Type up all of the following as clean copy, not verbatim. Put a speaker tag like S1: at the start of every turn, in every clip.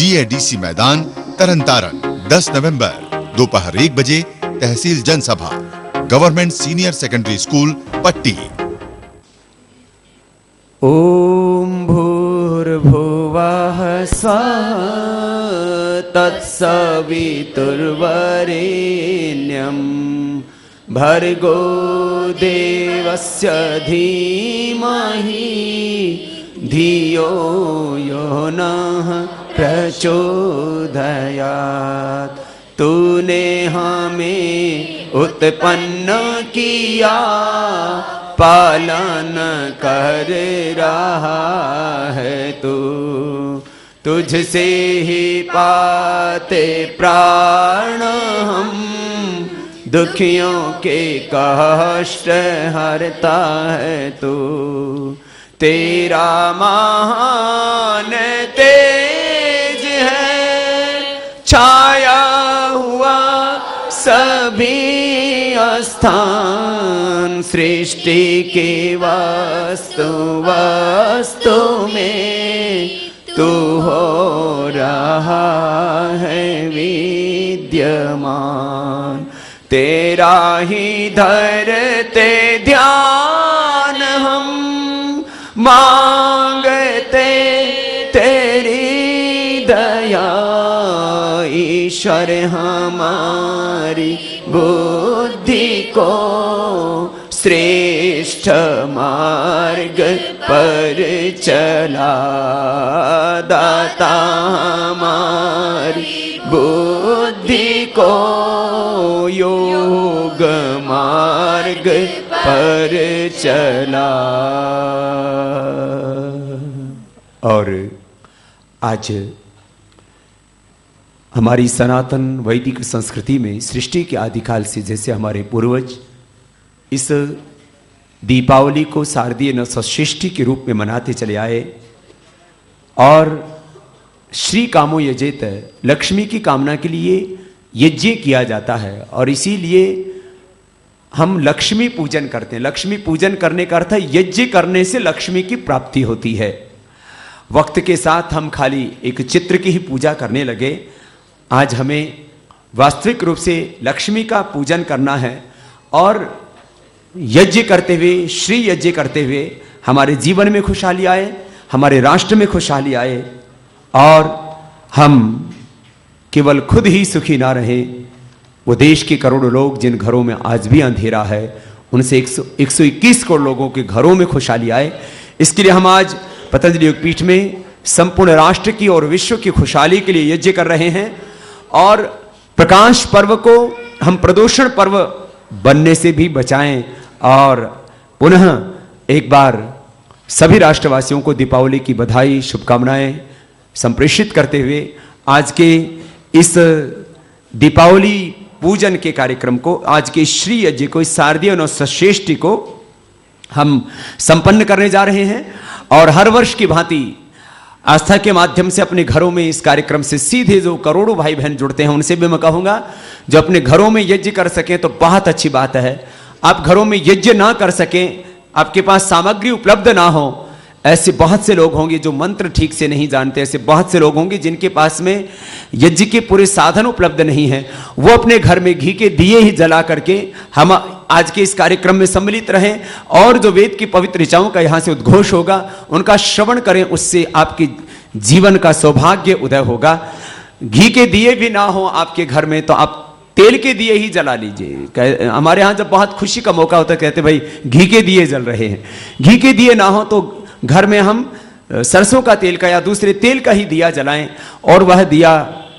S1: GADC मैदान तरन 10 नवंबर दोपहर 1 बजे तहसील जनसभा गवर्नमेंट सीनियर सेकेंडरी स्कूल पट्टी।
S2: ओम भूर्भुवः स्वः तत्सवितुर्वरेण्यं भर्गो देवस्य धीमहि धियो यो नः प्रचोदयात्। तूने हमें उत्पन्न किया, पालन कर रहा है तू। तुझसे ही पाते प्राण हम, दुखियों के कष्ट हरता है तू। तेरा महान तेज है छाया हुआ सभी स्थान, सृष्टि के वस्तु वस्तु में तू हो रहा है विद्यमान। तेरा ही धरते ध्यान हम, मांगते तेरी दया। ईश्वर हमारी बुद्धि को श्रेष्ठ मार्ग पर चला, दाता हमारी बुद्धि को योग मार्ग पर चला। और आज हमारी सनातन वैदिक संस्कृति में सृष्टि के आदिकाल से जैसे हमारे पूर्वज इस दीपावली को शारदीय नवसृष्टि के रूप में मनाते चले आए, और श्री कामो यजेत, लक्ष्मी की कामना के लिए यज्ञ किया जाता है, और इसीलिए हम लक्ष्मी पूजन करते हैं। लक्ष्मी पूजन करने का अर्थ है यज्ञ करने से लक्ष्मी की प्राप्ति होती है। वक्त के साथ हम खाली एक चित्र की ही पूजा करने लगे। आज हमें वास्तविक रूप से लक्ष्मी का पूजन करना है, और यज्ञ करते हुए, श्री यज्ञ करते हुए हमारे जीवन में खुशहाली आए, हमारे राष्ट्र में खुशहाली आए, और हम केवल खुद ही सुखी ना रहे, वो देश के करोड़ों लोग जिन घरों में आज भी अंधेरा है, उनसे 121 करोड़ लोगों के घरों में खुशहाली आए। इसके लिए हम आज पतंजलि योगपीठ में संपूर्ण राष्ट्र की और विश्व की खुशहाली के लिए यज्ञ कर रहे हैं, और प्रकाश पर्व को हम प्रदूषण पर्व बनने से भी बचाएं। और पुनः एक बार सभी राष्ट्रवासियों को दीपावली की बधाई, शुभकामनाएं संप्रेषित करते हुए आज के इस दीपावली पूजन के कार्यक्रम को, आज के श्री यज्ञ को, इस शारदीय नवसृष्टि को हम संपन्न करने जा रहे हैं। और हर वर्ष की भांति आस्था के माध्यम से अपने घरों में इस कार्यक्रम से सीधे जो करोड़ों भाई बहन जुड़ते हैं, उनसे भी मैं कहूँगा जो अपने घरों में यज्ञ कर सकें तो बहुत अच्छी बात है। आप घरों में यज्ञ ना कर सकें, आपके पास सामग्री उपलब्ध ना हो, ऐसे बहुत से लोग होंगे जो मंत्र ठीक से नहीं जानते, ऐसे बहुत से लोग होंगे जिनके पास में यज्ञ के पूरे साधन उपलब्ध नहीं हैं। वो अपने घर में घी के दिए ही जला करके हम आज के इस कार्यक्रम में सम्मिलित रहें, और जो वेद की पवित्र ऋचाओं का यहाँ से उद्घोष होगा उनका श्रवण करें, उससे आपके जीवन का सौभाग्य उदय होगा। घी के दिए भी ना हो आपके घर में तो आप तेल के दिए ही जला लीजिए। हमारे यहाँ जब बहुत खुशी का मौका होता है कहते भाई घी के दिए जल रहे हैं। घी के दिए ना हो तो घर में हम सरसों का तेल का या दूसरे तेल का ही दिया जलाएं, और वह दिया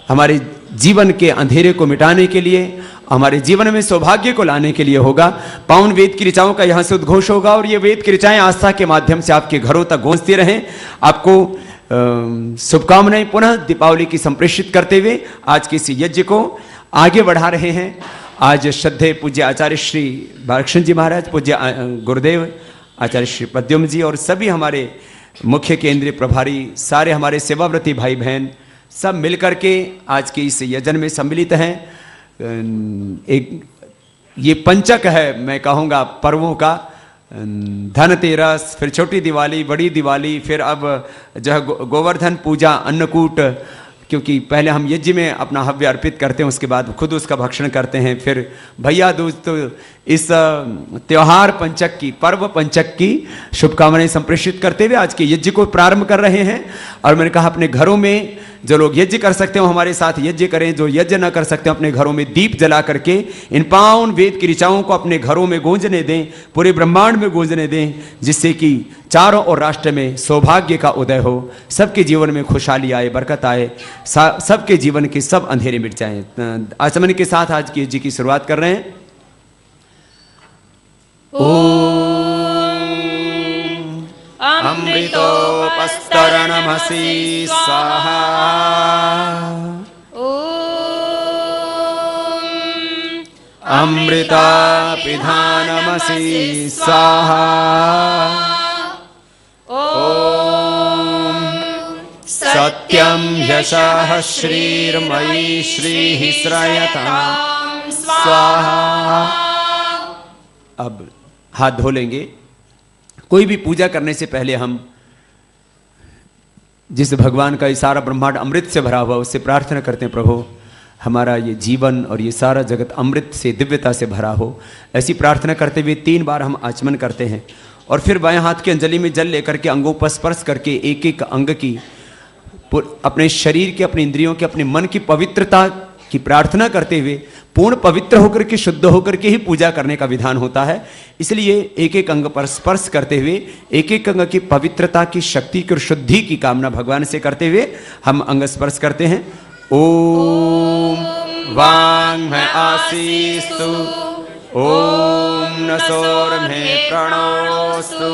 S2: हमारे जीवन के अंधेरे को मिटाने के लिए, हमारे जीवन में सौभाग्य को लाने के लिए होगा। पावन वेद की ऋचाओं का यहाँ से उद्घोष होगा, और ये वेद की ऋचाएं आस्था के माध्यम से आपके घरों तक गूंजती रहें। आपको शुभकामनाएं पुनः दीपावली की संप्रेषित करते हुए आज के इस यज्ञ को आगे बढ़ा रहे हैं। आज श्रद्धेय पूज्य आचार्य श्री बालकृष्ण जी महाराज, पूज्य गुरुदेव आचार्य श्री पद्युम जी, और सभी हमारे मुख्य केंद्रीय प्रभारी, सारे हमारे सेवाव्रती भाई बहन सब मिलकर के आज के इस यजन में सम्मिलित हैं। एक ये पंचक है, मैं कहूँगा पर्वों का, धनतेरस, फिर छोटी दिवाली, बड़ी दिवाली, फिर अब जो है गोवर्धन पूजा, अन्नकूट क्योंकि पहले हम यज्ञ में अपना हव्य अर्पित करते हैं, उसके बाद खुद उसका भक्षण करते हैं। फिर भैया दूज, तो इस त्योहार पंचक की, पर्व पंचक की शुभकामनाएं संप्रेषित करते हुए आज के यज्ञ को प्रारंभ कर रहे हैं। और मैंने कहा अपने घरों में जो लोग यज्ञ कर सकते हो हमारे साथ यज्ञ करें, जो यज्ञ न कर सकते हो अपने घरों में दीप जला करके इन पावन वेद की ऋचाओं को अपने घरों में गूंजने दें, पूरे ब्रह्मांड में गूंजने दें, जिससे कि चारों ओर राष्ट्र में सौभाग्य का उदय हो, सबके जीवन में खुशहाली आए, बरकत आए, सबके जीवन के सब अंधेरे मिट जाएं। आचमन के साथ आज की यज्ञ की शुरुआत कर रहे हैं। अमृतोपस्तरणमसि स्वाहा। अमृतापिधानमसि स्वाहा। सत्यं यशः श्रीर्मयि श्रीः श्रयतां स्वाहा। अब हाथ धो लेंगे। कोई भी पूजा करने से पहले हम जिस भगवान का ये सारा ब्रह्मांड अमृत से भरा हुआ उससे प्रार्थना करते हैं, प्रभु हमारा ये जीवन और ये सारा जगत अमृत से, दिव्यता से भरा हो। ऐसी प्रार्थना करते हुए 3 बार हम आचमन करते हैं और फिर बाएं हाथ की अंजलि में जल लेकर के अंगों पर स्पर्श करके एक एक अंग की, अपने शरीर के, अपने इंद्रियों के, अपने मन की पवित्रता की प्रार्थना करते हुए पूर्ण पवित्र होकर के, शुद्ध होकर के ही पूजा करने का विधान होता है। इसलिए एक एक अंग पर स्पर्श करते हुए एक एक अंग की पवित्रता की, शक्ति की और शुद्धि की कामना भगवान से करते हुए हम अंग स्पर्श करते हैं। ओम वाङ् आसीस्तु, ओम नसोर्मे प्रणोस्तु,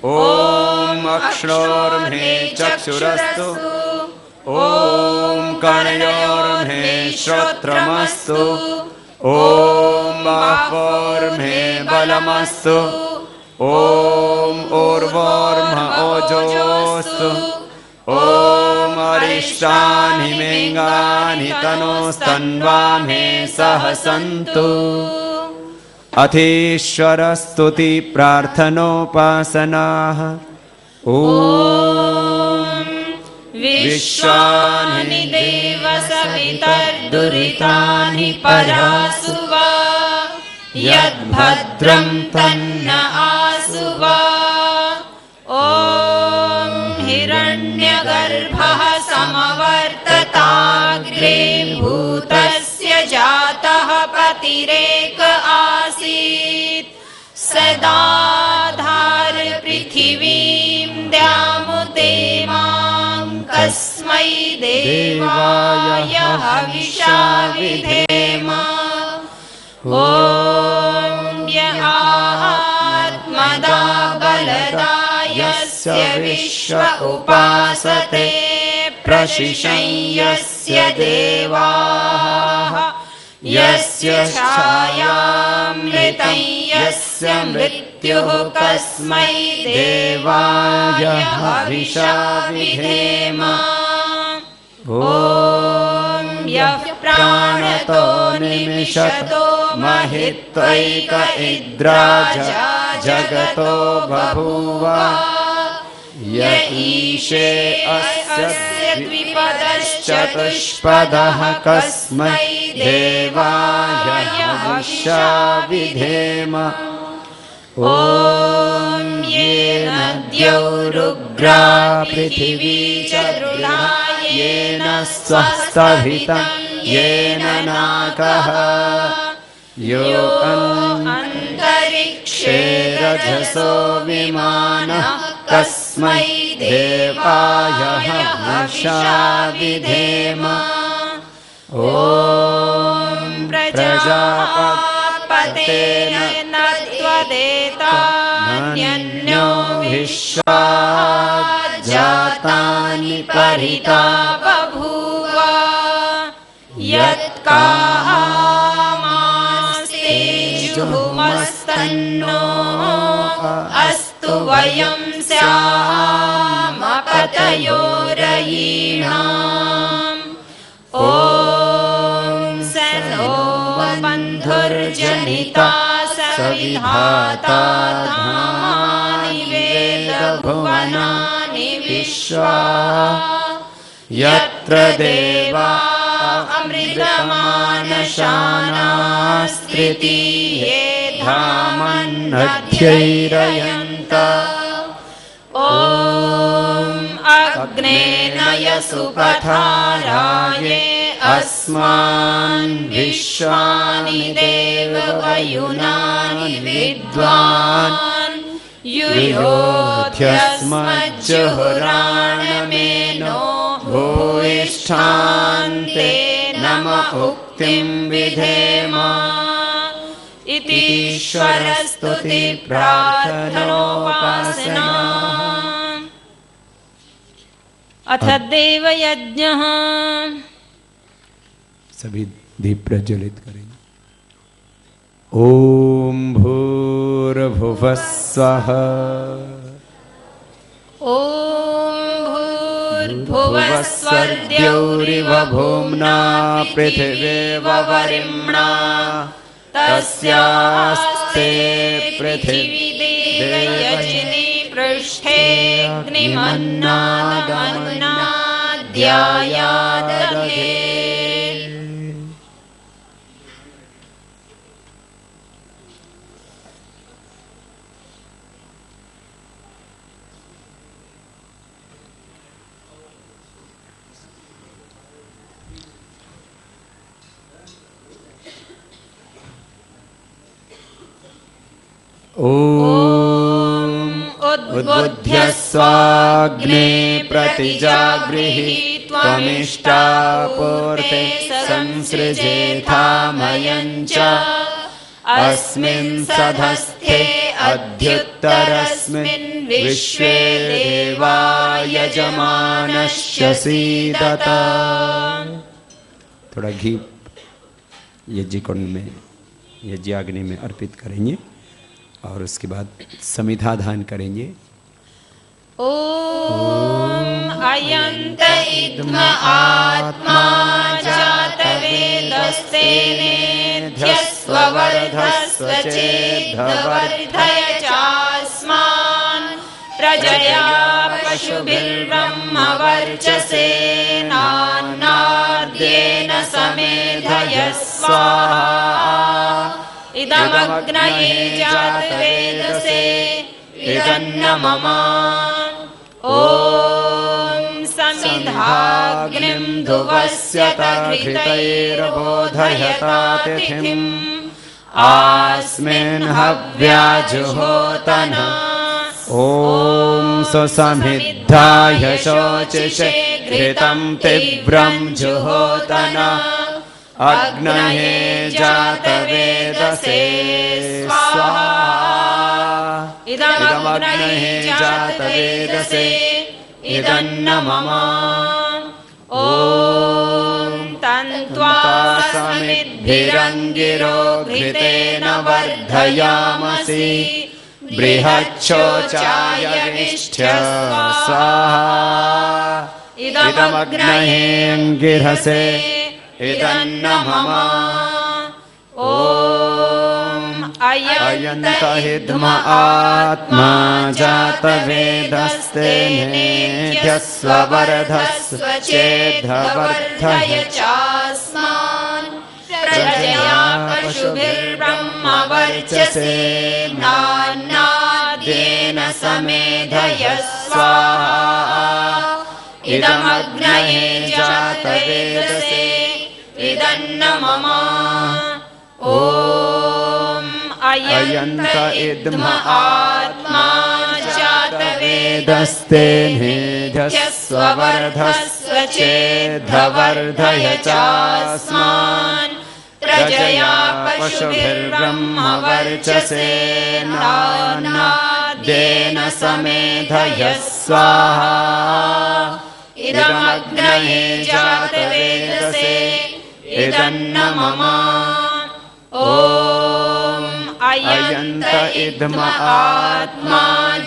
S2: ओम अक्षरोर्मे चक्षुरस्तु, ओम कर्णयोर्मे श्रोत्रमस्तु, ओम बाह्वोर्मे बलमस्तु, ओम ऊर्वोर्म ओजोस्तु, ओम अरिष्टानि मेङ्गानि तनोस्तन्वामे सह सन्तु। अथेश्वरस्तुति प्रार्थनोपासनाः। ओम
S3: विश्वानि देव सवितर्दुरितानि परासुवा, यद्भद्रं तन्न आसुवा। ॐ हिरण्यगर्भः समवर्तताग्रे भूतस्य जातः पतिरेक आसीत्, सदाधार पृथिवीं द्यामुते मां कस्मै देवाय हविषा विधेम। ॐ य आत्मदा बलदा यस्य विश्व उपासते, प्रशिशं यस्य देवाः, यस्य छायामृतं यस्य मृत्युः, कस्मै देवाय हविषा विधेम। ॐ यः प्राणतो निमिषतो महित्वैक इद्राज जगतो बभूव, य ईशे अस्य द्विपदश्चतुष्पदः, कस्मै देवाय हविषा विधेम। ॐ येन द्यौरुग्रा पृथिवी च दृढा, येन स्वस्तभितं येन नाकः, यो अन्तरिक्षे रजसो विमानः, कस्मै देवाय हविषा विधेम। ॐ प्रजापतेन त्वदेतान्यन्यो विश्वा जातानि परिता बभूव, यत्कामास्ते जुहुमस्तन्नो अस्तु वयं स्याम पतयोरयीणाम्। ॐ सनो बन्धुर्जनिता सविधाता धामानि वेदभुवनानि विश्वा,
S2: यत्र देवा
S3: अमृतमानशानास्त्रिति ये
S2: धामन्नध्यैरयन्त
S3: ॐ अग्ने नयसुपथाराये अस्मान् विश्वानि देववयुनानि विद्वान् युयोध्यस्मज्जुहुराणमेनो भूयिष्ठान्ते नम उक्तिं विधेम इति ईश्वरस्तुति प्रार्थनोपासना। अथ देवयज्ञः।
S2: सभी दीप प्रज्वलित करेंगे। ओम भूर्भुवः स्वः।
S3: ॐ भूर्भुवः स्वर्द्यौरिव
S2: भूम्ना पृथिवीव वरिम्णा तस्यास्ते पृथिवी
S3: देवयजनि पृष्ठे अग्निमन्नादमन्नाद्यायादधे।
S2: ओम उद्बुद्ध्य स्वाग्ने प्रतिजागृहि त्वमिष्टापूर्ते संसृजेथामयं च अस्मिन् सधस्थे अद्युत्तरस्मिन् विश्वे देवा यजमानस्य सीदत। थोड़ा घी यज्ञ कुंड में यज्ञाग्नि में अर्पित करेंगे और उसके बाद समिधा दान करेंगे।
S3: ॐ अयन्त इद्म आत्मा जातवेदस्तेनेध्यस्ववर्धस्व चेद्धवर्धय चास्मान् प्रजया पशुभिर्ब्रह्मवर्चसेनान्नाद्येन समेधय स्वाहा। इदमग्नये जातवेदसे इदन्न मम। ॐ समिधाग्निं धुवस्यतघृतैर्बोधयतातिथिम् आस्मिन् हव्याजुहोतन। ॐ स्वसमिद्धाय शोचिषे घृतं तीव्रं जुहोतन अग्नये जातवेदसे स्वाहा। इदमग्नये जातवेदसे इदन्न मम। ॐ तन्त्वा समिद्भिरङ्गिरो घृतेन वर्धयामसि बृहच्छोचाय विष्ठ्य स्वाहा। इदमग्नये गिरसे इदन्न मम। ॐ अयन्त हिद्म आत्मा जातवेदस्तेनेध्यस्ववर्धस्व चेद्धवर्धय चास्मान् प्रजया पशुभिर्ब्रह्मवर्चसेनान्नाद्येन समेधय स्वाहा। इदमग्नये जातवेदसे इदन्न मम। ॐ अयन्त इद्म आत्मा जातवेदस्तेनेध्यस्ववर्धस्व चेद्धवर्धय चास्मान् प्रजया पशुभिर्ब्रह्मवर्चसेनान्नाद्येन समेधय स्वाहा। इदमग्नये जातवेदसे इदन्न मम। ॐ अयन्त इद्म आत्मा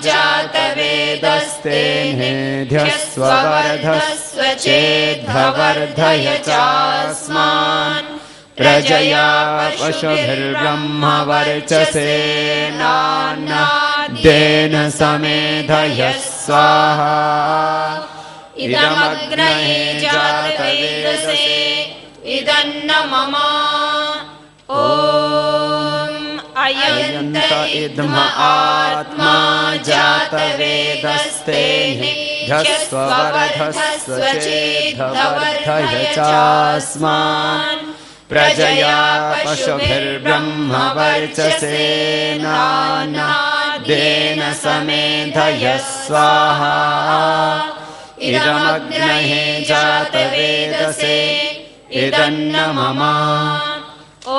S3: जातवेदस्तेनेध्यस्ववर्धस्व चेद्धवर्धय चास्मान् प्रजया पशुभिर्ब्रह्मवर्चसेनान्नाद्येन समेधय स्वाहा। इदमग्नये जातवेदसे इदन्न मम ॐ अयन्त इद्म आत्मा जातवेदस्तेनेध्यस्ववर्धस्वचेद्धवर्धय चास्मान् प्रजया पशुभिर्ब्रह्मवर्चसेनानादेन समेधय स्वाहा इदमग्नये जातवेदसे इदन्न मम ॐ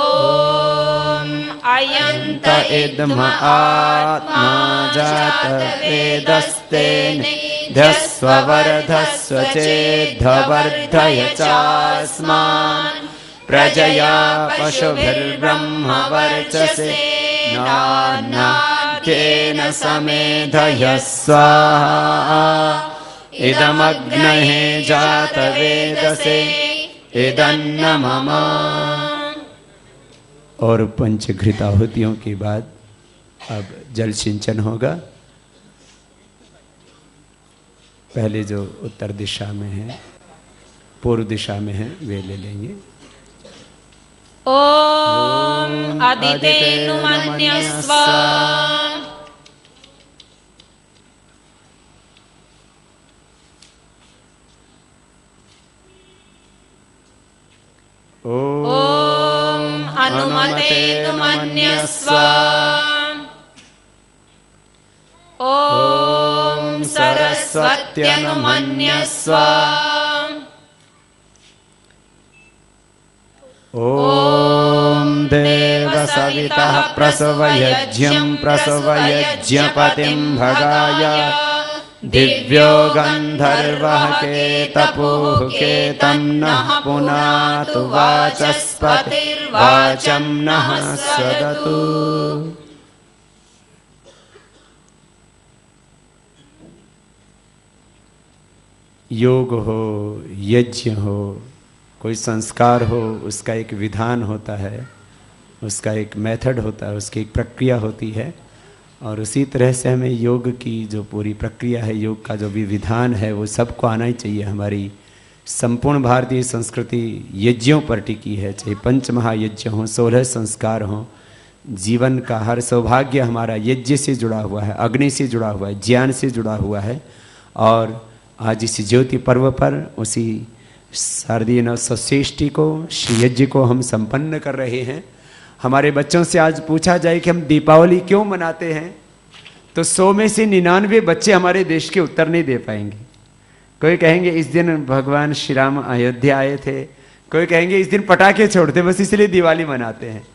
S3: अयन्त इद्म आत्मा जातवेदस्तेनेध्यस्ववर्धस्वचेद्धवर्धय चास्मान् प्रजया पशुभिर्ब्रह्मवर्चसेनानादेन समेधय स्वाहा इदमग्नये जातवेदसे इदन्न मम।
S2: और पंचघृताहुतियों के बाद अब जल सिंचन होगा। पहले जो उत्तर दिशा में है, पूर्व दिशा में है, वे ले लेंगे।
S3: ॐ अदितेनुमन्यस्व ॐ अनुमतेनुमन्यस्व ॐ सरस्वत्यनुमन्यस्व
S2: ॐ देवसवितः प्रसवयज्ञं प्रसवयज्ञपतिं भगाय दिव्यो गन्धर्वः केतपुः केतं नः पुनातु वाचस्पतिर्वाचं नः सदतु। योग हो, यज्ञ हो, कोई संस्कार हो, उसका एक विधान होता है, उसका एक मेथड होता है, उसकी एक प्रक्रिया होती है। और उसी तरह से हमें योग की जो पूरी प्रक्रिया है, योग का जो भी विधान है, वो सबको आना ही चाहिए। हमारी संपूर्ण भारतीय संस्कृति यज्ञों पर टिकी है, चाहे पंच महायज्ञ हों, 16 संस्कार हों। जीवन का हर सौभाग्य हमारा यज्ञ से जुड़ा हुआ है, अग्नि से जुड़ा हुआ है, ज्ञान से जुड़ा हुआ है। और आज इस ज्योति पर्व पर उसी शारदीय नवषष्ठी को, श्री यज्ञ को हम संपन्न कर रहे हैं। हमारे बच्चों से आज पूछा जाए कि हम दीपावली क्यों मनाते हैं, तो 100 में से 99 बच्चे हमारे देश के उत्तर नहीं दे पाएंगे। कोई कहेंगे इस दिन भगवान श्री राम अयोध्या आए थे, कोई कहेंगे इस दिन पटाखे छोड़ते, बस इसलिए दिवाली मनाते हैं।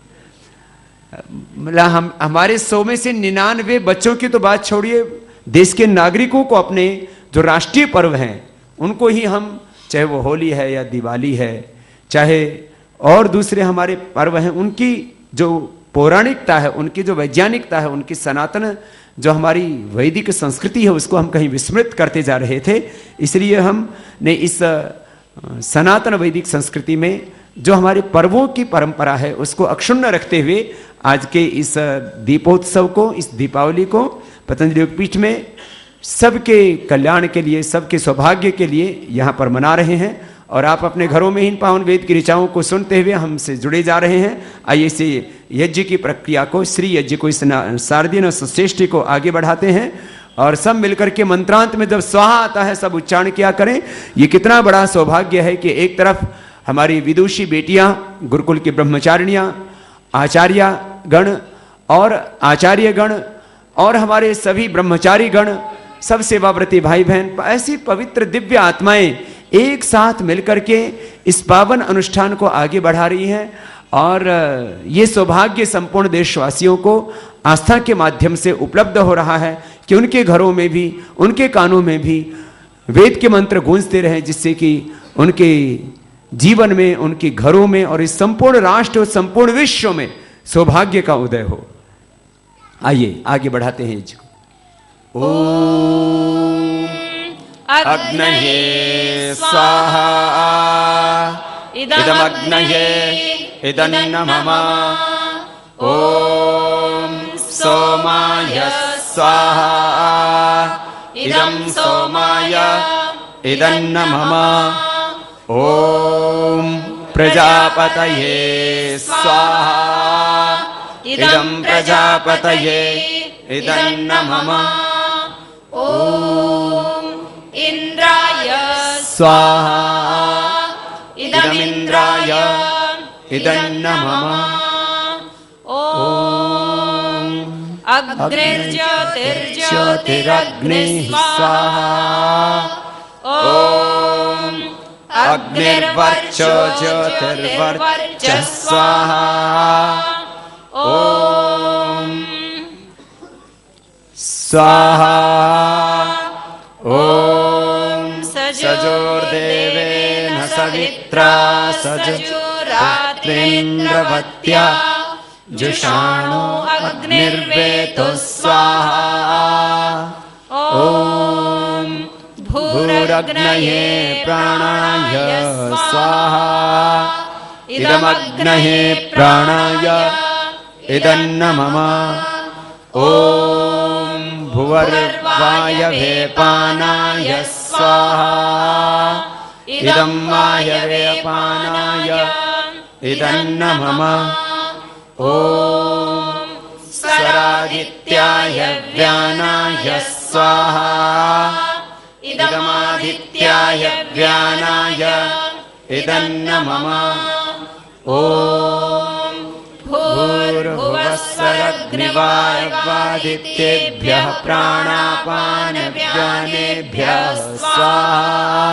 S2: मतलब हमारे 100 में से 99 बच्चों की तो बात छोड़िए, देश के नागरिकों को अपने जो राष्ट्रीय पर्व हैं उनको ही हम, चाहे वो होली है या दिवाली है, चाहे और दूसरे हमारे पर्व हैं, उनकी जो पौराणिकता है, उनकी जो वैज्ञानिकता है, उनकी सनातन जो हमारी वैदिक संस्कृति है, उसको हम कहीं विस्मृत करते जा रहे थे। इसलिए हमने इस सनातन वैदिक संस्कृति में जो हमारे पर्वों की परंपरा है उसको अक्षुण्ण रखते हुए आज के इस दीपोत्सव को, इस दीपावली को पतंजलि योगपीठ में सबके कल्याण के लिए, सबके सौभाग्य के लिए यहाँ पर मना रहे हैं। और आप अपने घरों में इन पावन वेद की ऋचाओं को सुनते हुए हमसे जुड़े जा रहे हैं। आइए इसे यज्ञ की प्रक्रिया को, श्री यज्ञ को, इस शारदीय नवषष्ठी को आगे बढ़ाते हैं। और सब मिलकर के मंत्रांत में जब स्वाहा आता है सब उच्चारण किया करें। ये कितना बड़ा सौभाग्य है कि एक तरफ हमारी विदुषी बेटियां, गुरुकुल की ब्रह्मचारिणियां, आचार्य गण और आचार्य गण और हमारे सभी ब्रह्मचारी गण, सब सेवाव्रती भाई बहन, ऐसी पवित्र दिव्य आत्माएं एक साथ मिलकर के इस पावन अनुष्ठान को आगे बढ़ा रही हैं। और ये सौभाग्य संपूर्ण देशवासियों को आस्था के माध्यम से उपलब्ध हो रहा है कि उनके घरों में भी, उनके कानों में भी वेद के मंत्र गूंजते रहें, जिससे कि उनके जीवन में, उनके घरों में और इस संपूर्ण राष्ट्र और संपूर्ण विश्व में सौभाग्य का उदय हो। आइए आगे बढ़ाते हैं इसको। ओम अग्नये स्वाहा इदमग्नये इदन्न मम। ओम सोमाय स्वाहा इदं सोमाय इदन्न मम ॐ प्रजापतये स्वाहा इदं प्रजापतये इदन्न मम
S3: ॐ इन्द्राय
S2: स्वाहा इदमिन्द्राय इदन्न मम
S3: ॐ अग्निर्ज्योतिर्ज्योतिरग्निः स्वाहा ॐ
S2: अग्निर्वर्चो ज्योतिर्वर्चः स्वाहा ॐ स्वाहा ॐ सजोर्देवेन सवित्रा सजुरात्रेन्द्रवत्या जुषाणो अग्निर्वेतो स्वाहा ॐ भूरग्नये प्राणाय स्वाहा इदमग्नये प्राणाय इदन्न मम ॐ भुवर्वायवे पानाय स्वाहा इदं वायवे पानाय इदन्न मम ॐ स्वरादित्याय व्यानाय स्वाहा इदमादित्याय व्यानाय इदन्न मम ॐ भूर्भुवस्वरग्निवायवादित्येभ्यः प्राणापानव्यानेभ्यः स्वाहा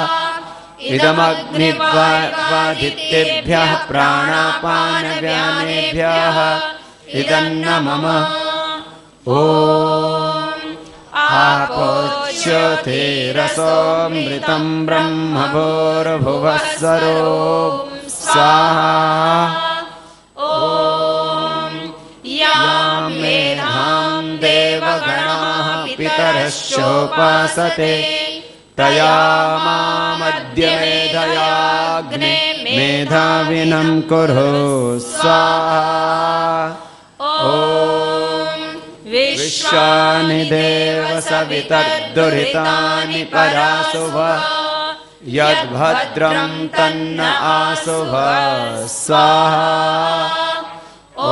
S2: इदमग्निवादित्येभ्यः प्राणापानव्यानेभ्यः इदन्न मम ॐ आपोच्योतिरसोऽमृतं ब्रह्म भूर्भुवस्वरो स्वाहा ॐ यां मेधां देवगणाः पितरश्चोपासते तया मामद्य मेधयाग्ने मेधाविनं कुरु स्वाहा ॐ विश्वानि देव सवितर्दुरितानि परासुव यद्भद्रं तन्न आसुव स्वाहा ॐ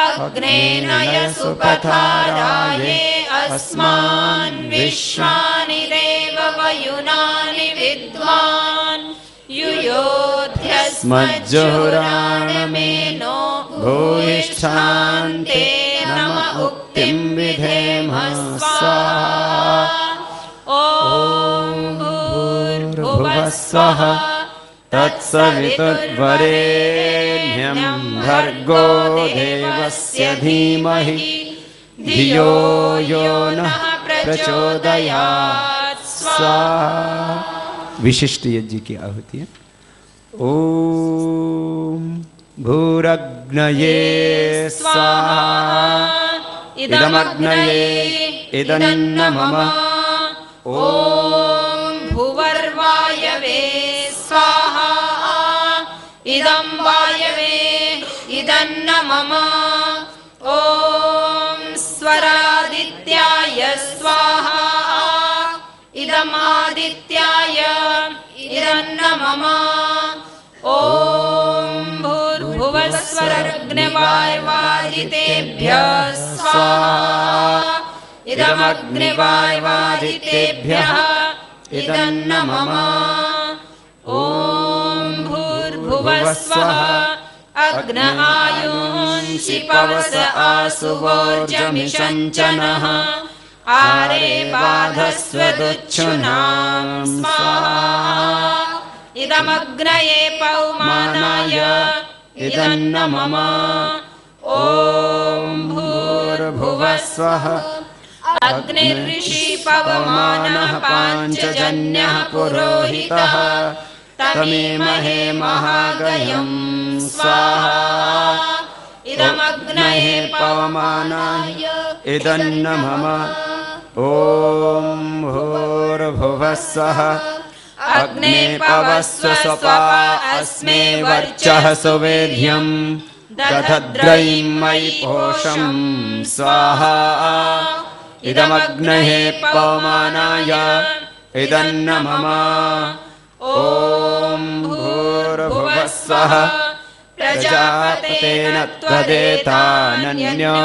S3: अग्नेनय सुपथाराये अस्मान् विश्वानि देव वयुनानि विद्वान् युयोध्यस्मज्जुहुराणमेनो भूयिष्ठान्ते नम उक्तिं विधेम स्वाहा ॐ भूर्भुवस्सुवः
S2: तत्सवितुर्वरेण्यं भर्गो देवस्य धीमहि धियो यो नः प्रचोदयात् स्वाहा। विशिष्ट यज्ञ की आहुति है। ओम भूरग्नये स्वाहा इदमग्नये इदन्न मम
S3: ॐ भुवर्वायवे स्वाहा इदं वायवे इदन्न मम ॐ स्वरादित्याय स्वाहा इदमादित्याय इदन्न मम ॐ भूर्भुवस्वरग्निवायवादितेभ्यः स्वाहा इदमग्निवायवादितेभ्यः इदन्न मम ॐ भूर्भुवस्वः अग्न आयुंसि पवस आसुवोर्जमिषञ्चनः आरे बाधस्वदुच्छुनां स्वाहा इदमग्नये पौमानाय इदन्न मम ॐ भूर्भुवस्वः अग्निर्ऋषि पवमानः पाञ्चजन्यः पुरोहितः तमीमहे महागयं स्वाहा इदमग्नये पवमानाय
S2: इदन्न मम ॐ भूर्भुवस्सुवः अग्ने पवस्व स्वपा अस्मे वर्चः सुवेद्यं दधद्रयीं मयि पोषं स्वाहा इदमग्नये पवमानाय इदन्न मम ॐ भूर्भुवः स्वः प्रजापतेन त्वदेतानन्यो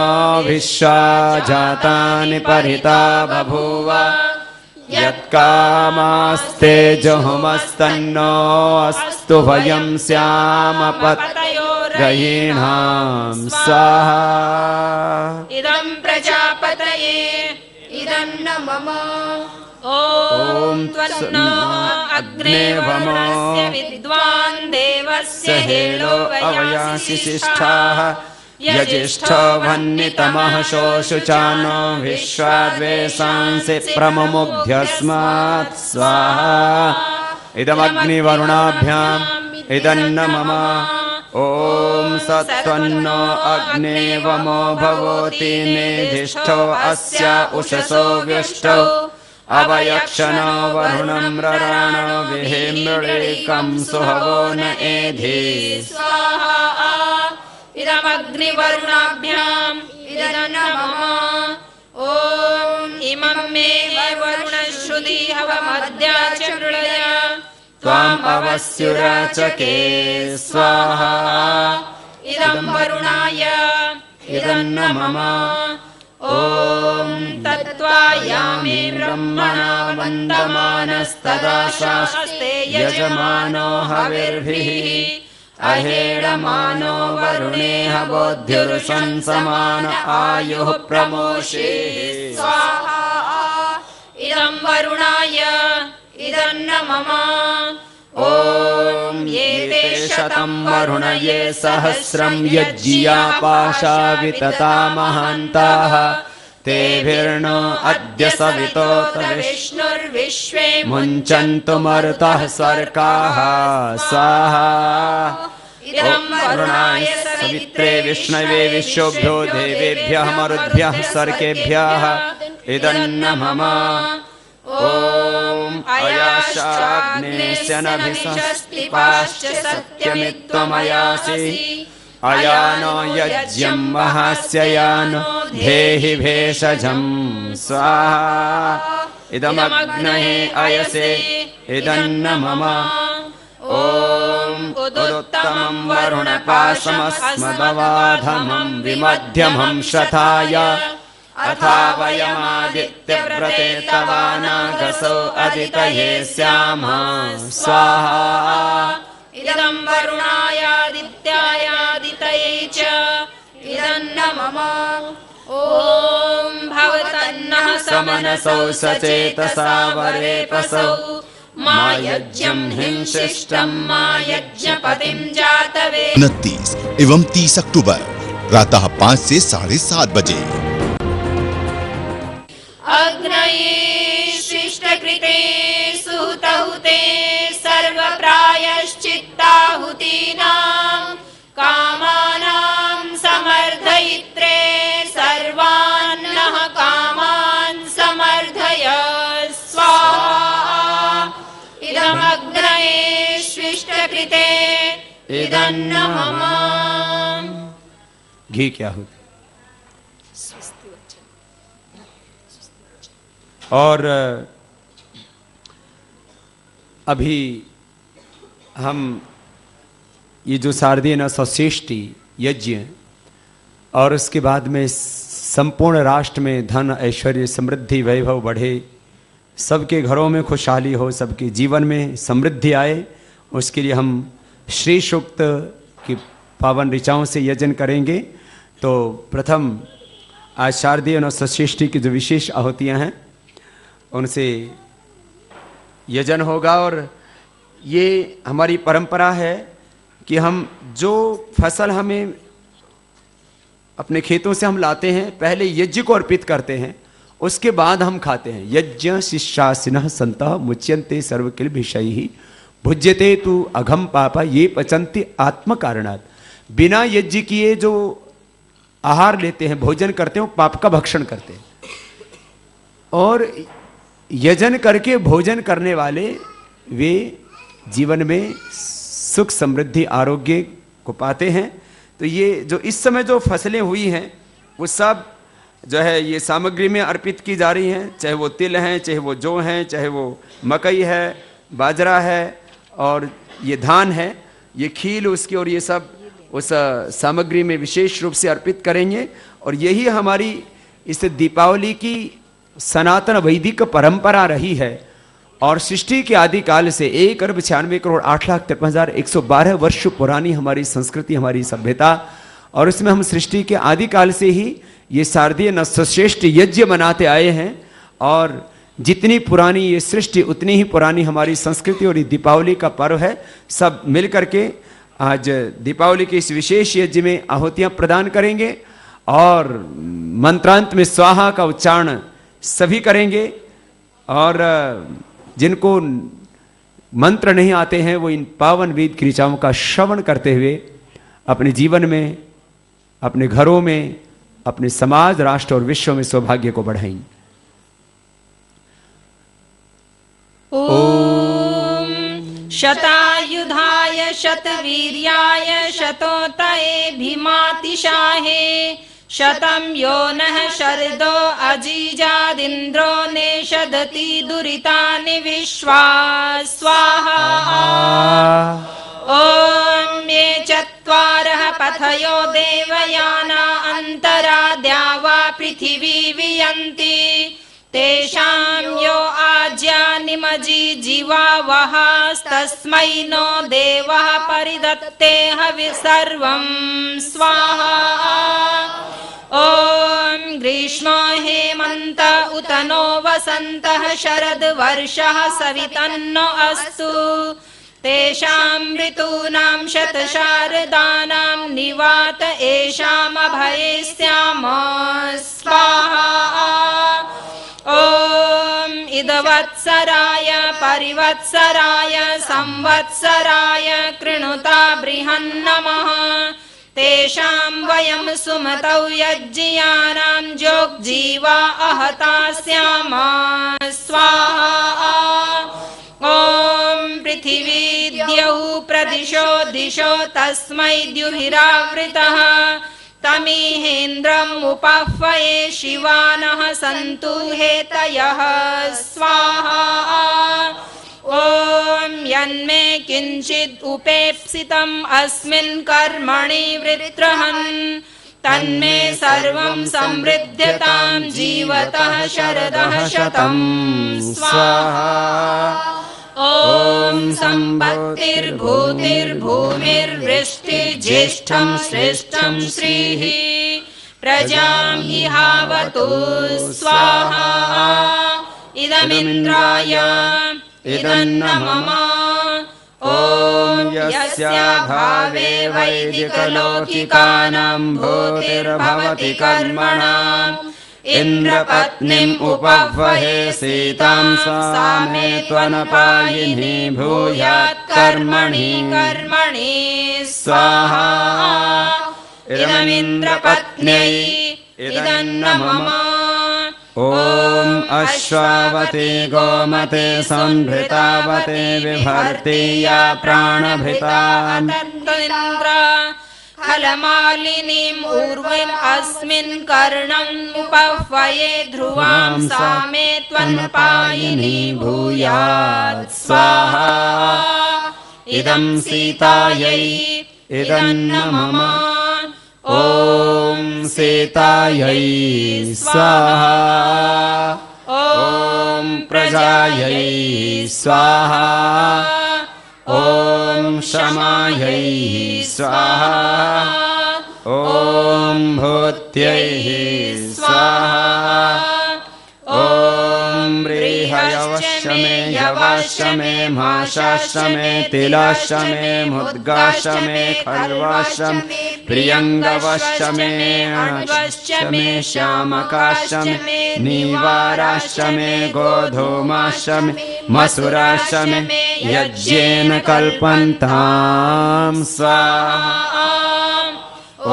S2: विश्वा जातानि परिता बभूव यत्कामास्ते जुहुमस्तन्नो अस्तु वयं स्याम पतयोरयीणां स्वाहा
S3: इदं प्रजापतये इदन्न मम ॐ त्वन्नो अग्ने वरुणस्य विद्वान् देवस्य हेलो
S2: अवयासि शिष्ठाः यजिष्ठो वह्नितमः शोषुचानो विश्वाद्वेषांसि प्रमुमुभ्यस्मात् स्वाहा इदमग्निवरुणाभ्याम् इदन्न मम ॐ सत्त्वन्नो अग्ने वमो भवति नेधिष्ठो अस्य उषसो व्युष्टौ अवयक्षनो वरुणं रराणो विहेमृळीकं सुहवो न एधि
S3: स्वाहा इदमग्निवरुणाभ्याम् इदन्न मम ॐ इमं मे वरुणश्रुति हवमद्या च मृळय
S2: त्वाम् अवस्युराचके स्वाहा
S3: इदं वरुणाय
S2: इदन्न मम
S3: ॐ तत्त्वायामे ब्रह्मणा वन्दमानस्तदा शास्ते
S2: यजमानो हविर्भिः अहेडमानो वरुणेह बोद्धिर्शंसमान आयुः प्रमोषे
S3: स्वाहा इदं वरुणाय इदन्न मम
S2: ॐ ये शतं वरुण ये सहस्रं यज्ञिया पाशा वितता महान्ताः तेभिर्नो अद्य सवितोत
S3: विष्णुर्विश्वे
S2: मुञ्चन्तु मरुतः स्वर्गाः स्वाहा
S3: इदं वरुणाय
S2: सवित्रे विष्णवे विश्वभ्यो देवेभ्यः मरुद्भ्यः सर्केभ्यः इदन्न मम ॐ अयाशाग्नेस्य नभिषस्तिपाश्च सत्यमित्त्वमयासि अयानो यज्ञं वहास्य यानो धेहि भेषजं स्वाहा इदमग्नये अयसे इदन्न मम ॐ उदुत्तमं वरुणपाशमस्मदवाधमं विमध्यमं शताय अथा वयमादित्यव्रते तवानागसो अदितये स्याम स्वाहा
S3: इदं वरुणायादित्यायादितये च इदन्न मम ॐ भवतन्नः
S2: समनसौ सचेतसा वरेपसौ मा यज्ञं हिंसिष्टं मा यज्ञपतिं जातवे
S1: 29 एवं 30 अक्टूबर प्रातः 5 से 7:30 बजे।
S3: अग्नये शिष्टकृते सुहुतहुते सर्वप्रायश्चित्ताहुतीनां कामानां समर्धयित्रे सर्वान्नः कामान् समर्धय स्वाहा इदमग्नये शिष्टकृते इदन्न मम
S2: घी क्या होती और अभी हम ये जो शारदीय नवषष्ठी यज्ञ और उसके बाद में संपूर्ण राष्ट्र में धन ऐश्वर्य समृद्धि वैभव बढ़े, सबके घरों में खुशहाली हो, सबके जीवन में समृद्धि आए, उसके लिए हम श्री सूक्त की पावन ऋचाओं से यजन करेंगे। तो प्रथम आज शारदीय नवषष्ठी की जो विशेष आहुतियाँ हैं उनसे यजन होगा। और ये हमारी परंपरा है कि हम जो फसल हमें अपने खेतों से हम लाते हैं पहले यज्ञ को अर्पित करते हैं, उसके बाद हम खाते हैं। यज्ञ शिष्यासिनः सन्तः मुच्यन्ते सर्वकिल विषयैः भुज्यते तु अघम पापा ये पचन्ति आत्म कारणात्। बिना यज्ञ किए जो आहार लेते हैं, भोजन करते हैं, वो पाप का भक्षण करते हैं। और यजन करके भोजन करने वाले वे जीवन में सुख समृद्धि आरोग्य को पाते हैं। तो ये जो इस समय जो फसलें हुई हैं वो सब जो है ये सामग्री में अर्पित की जा रही हैं, चाहे वो तिल हैं, चाहे वो जौ हैं, चाहे वो मकई है, बाजरा है और ये धान है, ये खील उसकी, और ये सब उस सामग्री में विशेष रूप से अर्पित करेंगे। और यही हमारी इस दीपावली की सनातन वैदिक परंपरा रही है। और सृष्टि के आदिकाल से 1,96,08,53,112 वर्ष पुरानी हमारी संस्कृति, हमारी सभ्यता, और इसमें हम सृष्टि के आदिकाल से ही ये शारदीय नवश्रेष्ठ यज्ञ मनाते आए हैं। और जितनी पुरानी ये सृष्टि उतनी ही पुरानी हमारी संस्कृति और ये दीपावली का पर्व है। सब मिल करके आज दीपावली के इस विशेष यज्ञ में आहुतियाँ प्रदान करेंगे और मंत्रांत में स्वाहा का उच्चारण सभी करेंगे। और जिनको मंत्र नहीं आते हैं वो इन पावन वेद की ऋचाओं का श्रवण करते हुए अपने जीवन में, अपने घरों में, अपने समाज, राष्ट्र और विश्व में सौभाग्य को बढ़ाएं।
S3: ओम शतायुधाय शतवीर्याय शतोतये भीमातिशाहे शतं यो नः शरदो अजीजादिन्द्रो नेषदति दुरितानि विश्वा स्वाहा। ॐ ये चत्वारः पथयो देवयाना अन्तरा द्यावा पृथिवी वियन्ति तेषां यो आज्यानिमजी जीवा वहास्तस्मै नो देवः परिदत्ते हविसर्वं स्वाहा। ॐ ग्रीष्मो हेमन्त उत नो वसन्तः शरद् वर्षः सवितन्नो अस्तु तेषां ऋतूनां शतशारदानां निवात एषामभये स्याम स्वाहा। ॐ इदवत्सराय परिवत्सराय संवत्सराय कृणुता बृहन्नमः तेषां वयं सुमतौ यज्ञियानां जोग्जीवा अहता स्याम स्वाहा। ॐ पृथिवी द्यौः प्रदिशो दिशो तस्मै द्युभिरावृतः तमिहेन्द्रम् उपाह्वये शिवानः सन्तु हेतयः स्वाहा। ॐ यन्मे किञ्चित् उपेप्सितम् अस्मिन् कर्मणि वृत्रहन् तन्मे सर्वं समृद्ध्यतां जीवतः शरदः शतं स्वाहा। ॐ सम्पत्तिर्भूतिर्भूमिर्वृष्टिर्ज्येष्ठं श्रेष्ठं श्रीः प्रजां इहावतु स्वाहा। इदमिन्द्राय इदन्न मम। ॐ यस्याभावे वैदिकलौकिकानां भूतिर्भवति कर्मणाम् इन्द्रपत्नीम् उपह्वये सीतां सा मे त्वनपायिनी भूयात् कर्मणि कर्मणि स्वाहा। इदमिन्द्रपत्न्यै इदन्न मम। ॐ अश्वावते गोमते संभृतावते विभर्ति या प्राणभृता खलमालिनीम् ऊर्वम् अस्मिन् कर्णम् उपह्वये ध्रुवां सा मे त्वन्पायिनी भूयात् स्वाहा। इदं सीतायै इदन्न मम। ॐ सीतायै स्वाहा। ॐ प्रजायै स्वाहा। ॐ क्षमायै स्वाहा। ॐ भूत्यै स्वाहा। ॐ व्रीहयवश्यमे यवाश्यमे माशाश्यमे तिलाश्यमे मुद्गाश्यमे खल्वाश्यमे प्रियङ्गवश्यमे अणवश्यमे श्यामकाश्यमे नीवाराश्यमे गोधूमाश्यमे मसुराश्यमे यज्ञेन कल्पन्तां स्वाहा। ॐ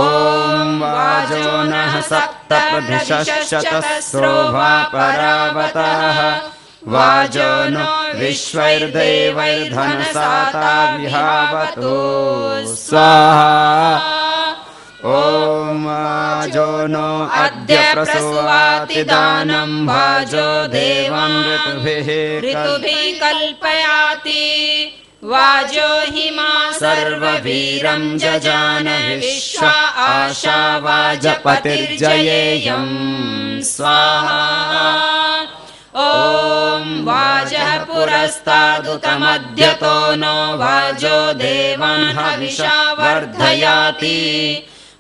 S3: वाजो नः सप्तप्रधिशश्चतस्रोभा परावतः वाजो नो विश्वैर्देवैर्धनसाता विहावतु स्वाहा। ॐ वाजो नो अद्य प्रसूवाति दानं वाजो देवं ऋतुभिः कल्पयाति वाजो हिमा सर्ववीरं जजान विश्व आशा वाजपतिर्जयेयं स्वाहा ॐ वाजः पुरस्तादुतमद्यतो नो वाजो देवं हविषा वर्धयाति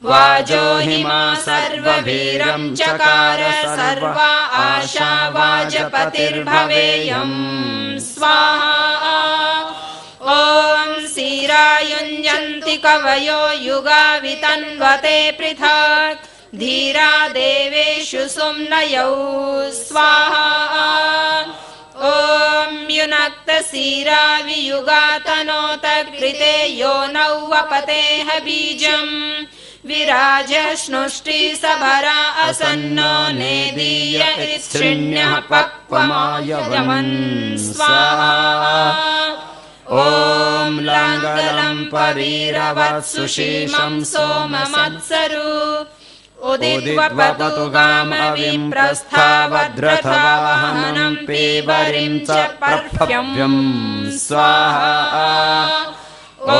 S3: वाजो हिमा सर्ववीरं चकार सर्व आशा वाजपतिर्भवेयं स्वाहा ॐ सीरायुञ्जन्ति कवयो युगावितन्वते पृथक् धीरा देवेषु सुम्नयौ स्वाहा ॐ युनक्त सीरा वियुगातनोत कृते यो नौ वपतेह बीजम् विराजश्नुष्टि सबरा असन्नो नेदीय इत्सृण्यः पक्वमायवन् स्वाहा ॐ लाङ्गलं परीरवत्सुषीमं सोममत्सरु उदिद्वपतु गामविं प्रस्थावद्रथवाहनं पीवरिं च पर्फ्यं स्वाहा ॐ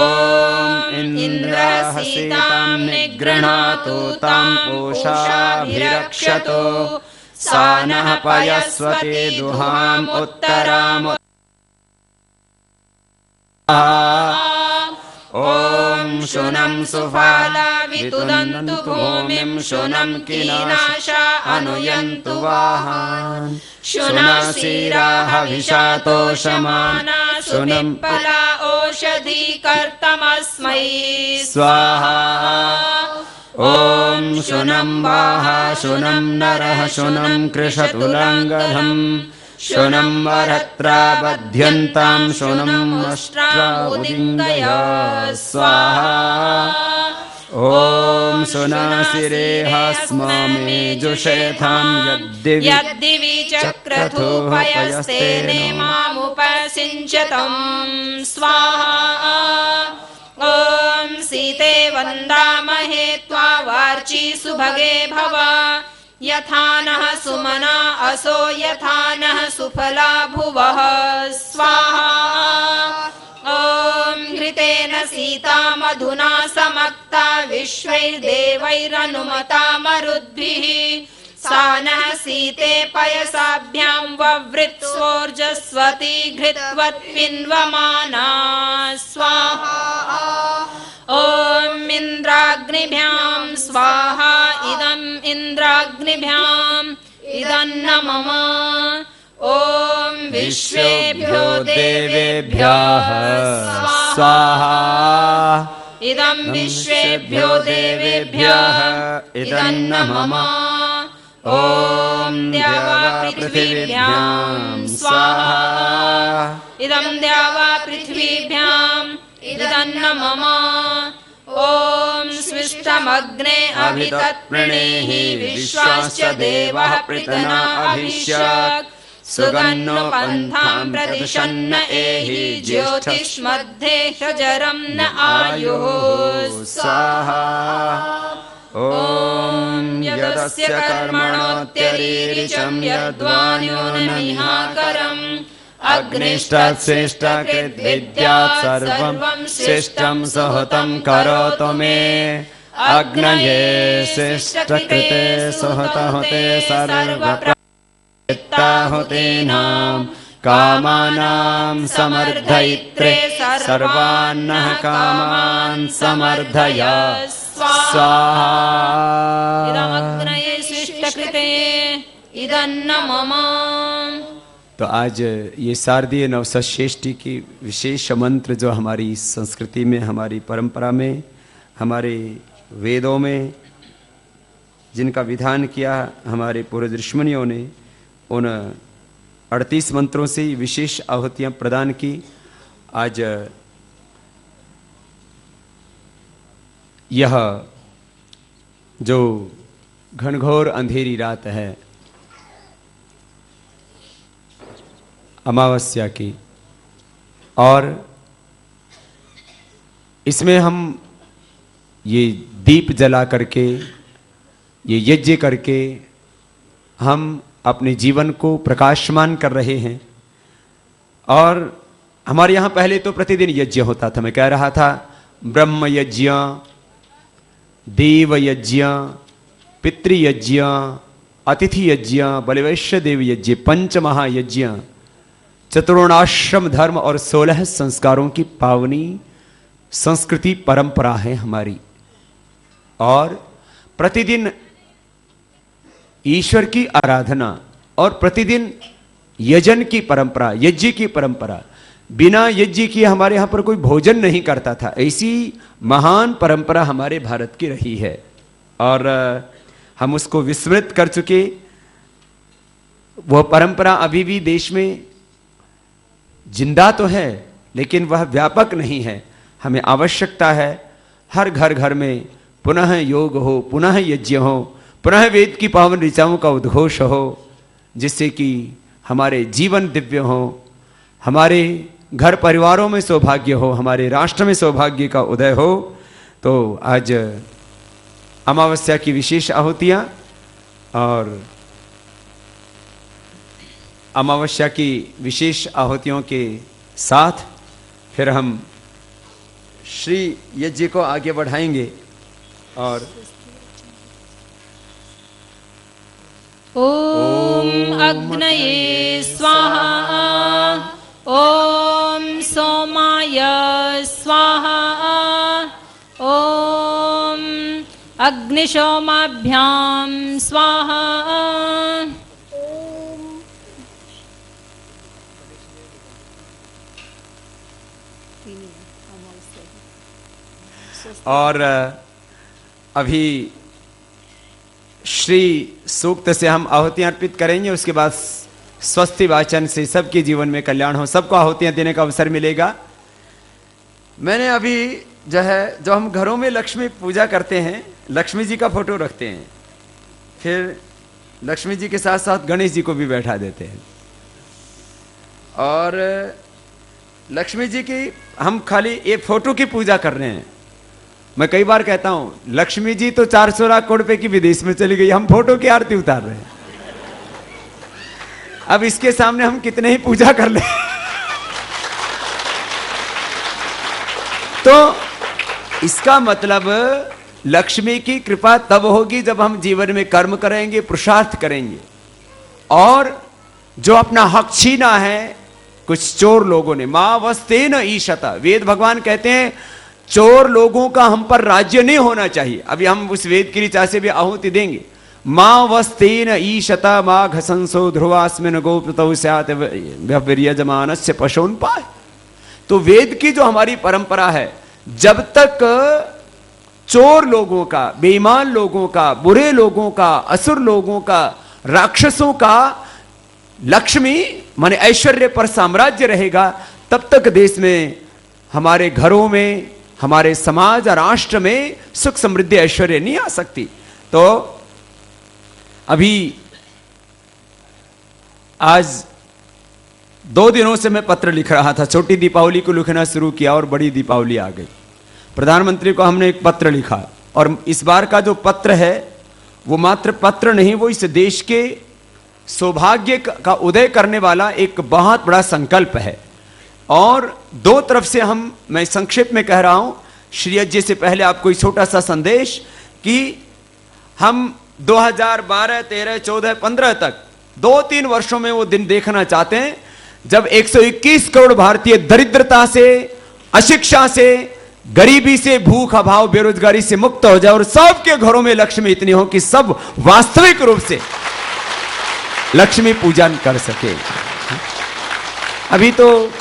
S3: इन्द्रः सीतां निगृह्णातु तं पूषाभिरक्षतु सा नः पयस्वती दुहाम् उत्तराम् ॐ शुनं सुफाला वितुदन्तु भूमिं शुनं कीनाशा अनुयन्तु वाहान् शुनासीरा हविषातोषमाना सुनिम्पला ओषधीकर्तमस्मै स्वाहा ॐ शुनं वाहा शुनं नरः शुनं कृषतुलाङ्गधम् शुनं वरत्रा बध्यन्तां शुनं मष्ट्रामुदिङ्गय स्वाहा ॐ शुनासिरेहास्मामे जुषेथां यद्दिवि चक्रथोपयस्तेने मामुपसिञ्चतं स्वाहा ॐ सीते वन्दामहे त्वा वार्ची सुभगे भव यथा नः सुमना असो यथा नः सुफला भुवः स्वाहा ॐ घृतेन सीता मधुना समक्ता विश्वैर्देवैरनुमता मरुद्भिः सा नः सीते पयसाभ्यां ववृत्सोर्जस्वती घृतवत्पिन्वमाना स्वाहा ॐ इन्द्राग्निभ्यां स्वाहा इदम् इन्द्राग्निभ्याम् इदं न मम ॐ विश्वेभ्यो देवेभ्यः स्वाहा इदं विश्वेभ्यो देवेभ्यः इदं न मम ॐ द्यावा पृथिवीभ्यां स्वाहा इदं द्यावा पृथिवीभ्याम् इदं न मम ॐ स्विष्टमग्ने अभितत्प्रणेहि विश्वाश्च देवः पृतना अभिष्यक् सुगन्नो पन्थां प्रतिशन्न एहि ज्योतिष्मध्ये ह्यजरं न आयुः स्वाहा ॐ यदस्य कर्मणोत्यरीरिचं यद्वान्यो न मिहाकरम् अग्निष्टात् श्रेष्ठकृत् विद्यात् सर्वं श्रेष्ठं सुहतं करोतु मे अग्नये श्रेष्ठकृते सुहतहुते सर्वप्रवृत्ताहुतीनां कामानां समर्धयित्रे सर्वान्नः कामान् समर्धय स्वाहा इदमग्नये श्रेष्ठकृते इदं न मम।
S2: तो आज ये शारदीय नवसष्ठी की विशेष मंत्र जो हमारी संस्कृति में, हमारी परंपरा में, हमारे वेदों में जिनका विधान किया हमारे पूर्व ऋषिमुनियों ने, उन 38 मंत्रों से विशेष आहुतियाँ प्रदान की। आज यह जो घनघोर अंधेरी रात है अमावस्या की, और इसमें हम ये दीप जला करके ये यज्ञ करके हम अपने जीवन को प्रकाशमान कर रहे हैं। और हमारे यहाँ पहले तो प्रतिदिन यज्ञ होता था, मैं कह रहा था, ब्रह्म यज्ञ, देव यज्ञ, पितृयज्ञ, अतिथि यज्ञ, बलिवैश्य देव यज्ञ, पंच महायज्ञ, चतुर्णाश्रम धर्म और 16 संस्कारों की पावनी संस्कृति परंपरा है हमारी। और प्रतिदिन ईश्वर की आराधना और प्रतिदिन यजन की परंपरा, यज्ञ की परंपरा, बिना यज्ञ किए हमारे यहाँ पर कोई भोजन नहीं करता था, ऐसी महान परंपरा हमारे भारत की रही है। और हम उसको विस्मृत कर चुके। वह परंपरा अभी भी देश में जिंदा तो है, लेकिन वह व्यापक नहीं है। हमें आवश्यकता है हर घर घर में पुनः योग हो, पुनः यज्ञ हो, पुनः वेद की पावन ऋचाओं का उद्घोष हो, जिससे कि हमारे जीवन दिव्य हो, हमारे घर परिवारों में सौभाग्य हो, हमारे राष्ट्र में सौभाग्य का उदय हो। तो आज अमावस्या की विशेष आहुतियाँ और अमावस्या की विशेष आहुतियों के साथ फिर हम श्री यज्ञ को आगे बढ़ाएंगे। और
S3: ओम अग्नये स्वाहा, ओम सोमाय स्वाहा, ओम अग्निशोमाभ्याम स्वाहा।
S2: और अभी श्री सूक्त से हम आहुतियां अर्पित करेंगे, उसके बाद स्वस्ति वाचन से सबके जीवन में कल्याण हो, सबको आहुतियां देने का अवसर मिलेगा। मैंने अभी जो हम घरों में लक्ष्मी पूजा करते हैं, लक्ष्मी जी का फोटो रखते हैं, फिर लक्ष्मी जी के साथ साथ गणेश जी को भी बैठा देते हैं। और लक्ष्मी जी की हम खाली एक फोटो की पूजा कर रहे हैं। मैं कई बार कहता हूं, लक्ष्मी जी तो 400 लाख करोड़ रुपए की विदेश में चली गई, हम फोटो की आरती उतार रहे हैं। अब इसके सामने हम कितने ही पूजा कर ले। तो इसका मतलब लक्ष्मी की कृपा तब होगी जब हम जीवन में कर्म करेंगे, पुरुषार्थ करेंगे। और जो अपना हक छीना है कुछ चोर लोगों ने, मां वस्तेन ईशता, वेद भगवान कहते हैं चोर लोगों का हम पर राज्य नहीं होना चाहिए। अभी हम उस वेद की ऋचा से भी आहुति देंगे। मां वस्तेन ईशता माघ संसो ध्रुवास्मिन गोपतौ स्यात् व्यभिर्यजमानस्य पशून् पाय। तो वेद की जो हमारी परंपरा है, जब तक चोर लोगों का, बेईमान लोगों का, बुरे लोगों का, असुर लोगों का, राक्षसों का लक्ष्मी माने ऐश्वर्य पर साम्राज्य रहेगा, तब तक देश में, हमारे घरों में, हमारे समाज और राष्ट्र में सुख समृद्धि ऐश्वर्य नहीं आ सकती। तो अभी आज 2 दिनों से मैं पत्र लिख रहा था, छोटी दीपावली को लिखना शुरू किया और बड़ी दीपावली आ गई। प्रधानमंत्री को हमने एक पत्र लिखा, और इस बार का जो पत्र है वो मात्र पत्र नहीं, वो इस देश के सौभाग्य का उदय करने वाला एक बहुत बड़ा संकल्प है। और 2 तरफ से मैं संक्षेप में कह रहा हूं, श्री यज्ञ से पहले आपको एक छोटा सा संदेश कि हम 2012, 13, 14, 15 तक 2-3 वर्षों में वो दिन देखना चाहते हैं जब 121 करोड़ भारतीय दरिद्रता से, अशिक्षा से, गरीबी से, भूख अभाव बेरोजगारी से मुक्त हो जाए और सबके घरों में लक्ष्मी इतनी हो कि सब वास्तविक रूप से लक्ष्मी पूजन कर सके। अभी तो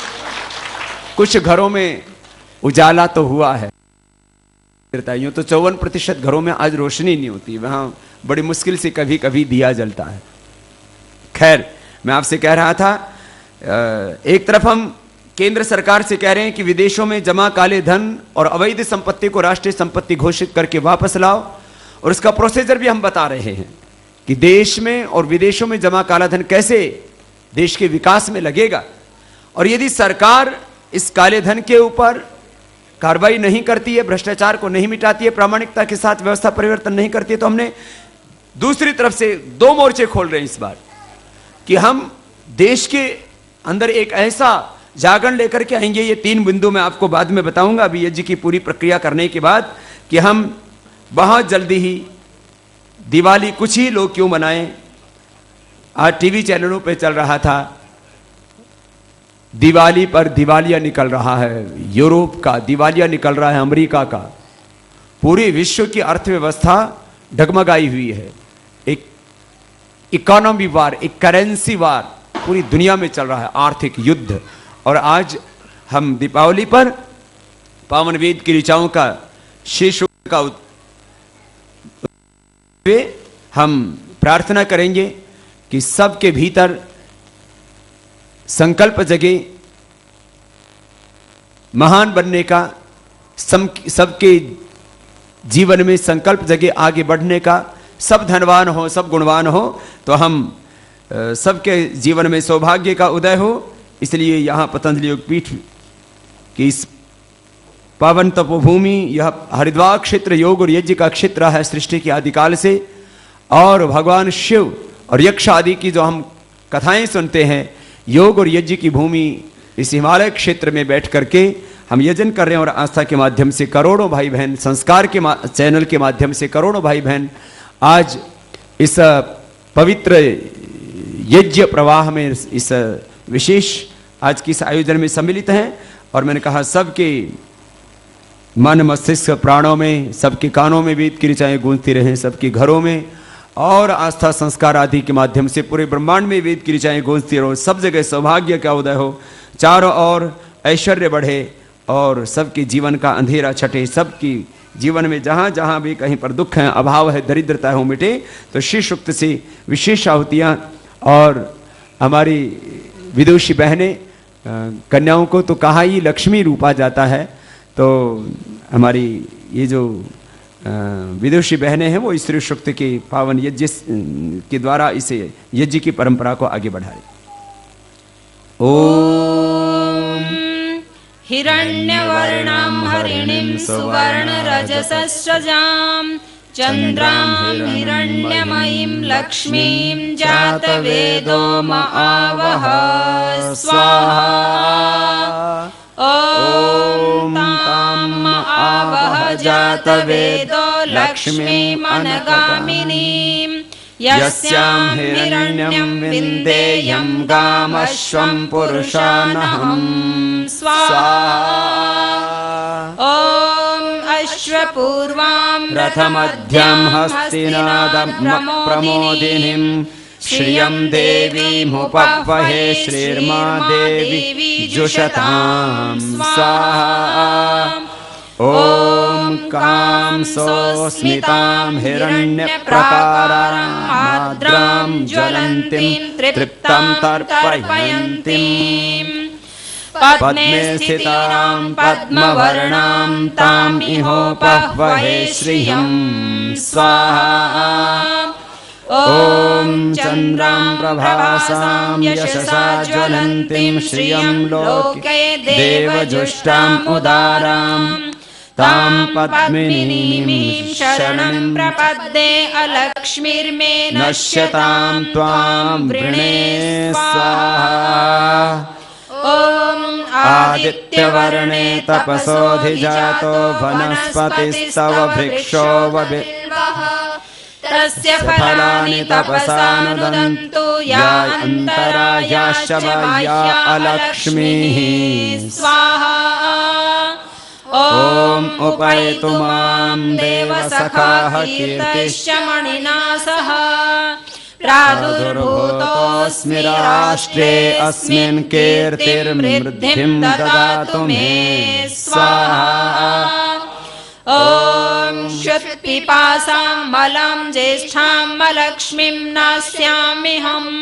S2: कुछ घरों में उजाला तो हुआ है, यूं तो 54% घरों में आज रोशनी नहीं होती, वहां बड़ी मुश्किल से कभी कभी दिया जलता है। खैर, मैं आपसे कह रहा था, एक तरफ हम केंद्र सरकार से कह रहे हैं कि विदेशों में जमा काले धन और अवैध संपत्ति को राष्ट्रीय संपत्ति घोषित करके वापस लाओ, और उसका प्रोसीजर भी हम बता रहे हैं कि देश में और विदेशों में जमा काला धन कैसे देश के विकास में लगेगा। और यदि सरकार इस काले धन के ऊपर कार्रवाई नहीं करती है, भ्रष्टाचार को नहीं मिटाती है, प्रामाणिकता के साथ व्यवस्था परिवर्तन नहीं करती है, तो हमने दूसरी तरफ से दो मोर्चे खोल रहे हैं इस बार कि हम देश के अंदर एक ऐसा जागरण लेकर के आएंगे। ये 3 बिंदु मैं आपको बाद में बताऊंगा, अभी यज्ञ की पूरी प्रक्रिया करने के बाद, कि हम बहुत जल्दी ही दिवाली कुछ ही लोग क्यों मनाएं। आज टीवी चैनलों पे चल रहा था, दिवाली पर दिवालिया निकल रहा है, यूरोप का दिवालिया निकल रहा है, अमेरिका का, पूरे विश्व की अर्थव्यवस्था डगमगाई हुई है। एक इकोनॉमी वार, एक करेंसी वार पूरी दुनिया में चल रहा है, आर्थिक युद्ध। और आज हम दीपावली पर पावन वेद की ऋचाओं का शीर्ष का हम प्रार्थना करेंगे कि सबके भीतर संकल्प जगे, महान बनने का, सबके जीवन में संकल्प जगे आगे बढ़ने का, सब धनवान हो, सब गुणवान हो, तो हम सबके जीवन में सौभाग्य का उदय हो। इसलिए यहाँ पतंजलि योगपीठ की इस पावन तपोभूमि, यह हरिद्वार क्षेत्र योग और यज्ञ का क्षेत्र है सृष्टि के आदिकाल से। और भगवान शिव और यक्ष आदि की जो हम कथाएं सुनते हैं, योग और यज्ञ की भूमि इस हिमालय क्षेत्र में बैठ करके हम यजन कर रहे हैं। और आस्था के माध्यम से करोड़ों भाई बहन, संस्कार के चैनल के माध्यम से करोड़ों भाई बहन आज इस पवित्र यज्ञ प्रवाह में, इस विशेष आज के इस आयोजन में सम्मिलित हैं। और मैंने कहा सबके मन मस्तिष्क प्राणों में, सबके कानों में वेद की ऋचाएं गूंजती रहें, सबके घरों में और आस्था संस्कार आदि के माध्यम से पूरे ब्रह्मांड में वेद की ऋचाएं गूंजती रहो, सब जगह सौभाग्य का उदय हो, चारों ओर ऐश्वर्य बढ़े और सबके जीवन का अंधेरा छटे, सबकी जीवन में जहाँ जहाँ भी कहीं पर दुख है, अभाव है, दरिद्रता है, वो मिटे। तो श्री सूक्त से विशेष आहुतियाँ। और हमारी विदुषी बहनें, कन्याओं को तो कहा ही लक्ष्मी रूपा जाता है, तो हमारी ये जो विदुषी बहनें हैं वो इस श्री सूक्त के पावन यज्ञ के द्वारा इसे यज्ञ की परंपरा को आगे बढ़ा रहे। ओम
S3: हिरण्यवर्णां हरिणीं सुवर्णरजसस्रजां चन्द्रां हिरण्यमयीं लक्ष्मीं जातवेदो महावः स्वाहा। ॐ तां आवह जातवेदो लक्ष्मीम् अनगामिनीं यस्यां हिरण्यं विन्देयं गामश्वं पुरुषानहं स्वाहा। ॐ अश्वपूर्वां
S2: रथमध्यं हस्तिनादं प्रमोदिनीं श्रियं देवीमुपह्वहे श्रीर्मा देवी जुषतां स्वाहा। ॐ कां सोऽस्मितां हिरण्यप्रकारां आर्द्रां ज्वलन्तीं तृप्तां तर्पयन्तीं पद्मे स्थितां पद्मवर्णां तां इहोपह्वहे श्रियं स्वाहा।
S3: ॐ चन्द्रां प्रभासां यशसा ज्वलन्तीं श्रियं लोके देवजुष्टाम् उदारां तां पद्मिनीं शरणं प्रपद्ये अलक्ष्मीर्मे नश्यतां त्वां वृणे स्वाहा। ॐ आदित्यवर्णे तपसोऽधिजातो वनस्पतिस्तव वृक्षो वबिल्वः तस्य फलानि तपसानुदन्तु या अन्तरा याश्च बाह्या अलक्ष्मीः स्वाहा। ॐ उपैतु मां देवसखाः कीर्तिश्च मणिना सह प्रादुर्भूतोऽस्मि राष्ट्रे अस्मिन् कीर्तिर्मृद्धिं ददातु मे स्वाहा। ॐ श्रुत्पिपासां मलं ज्येष्ठां लक्ष्मीं नास्याम्यहम्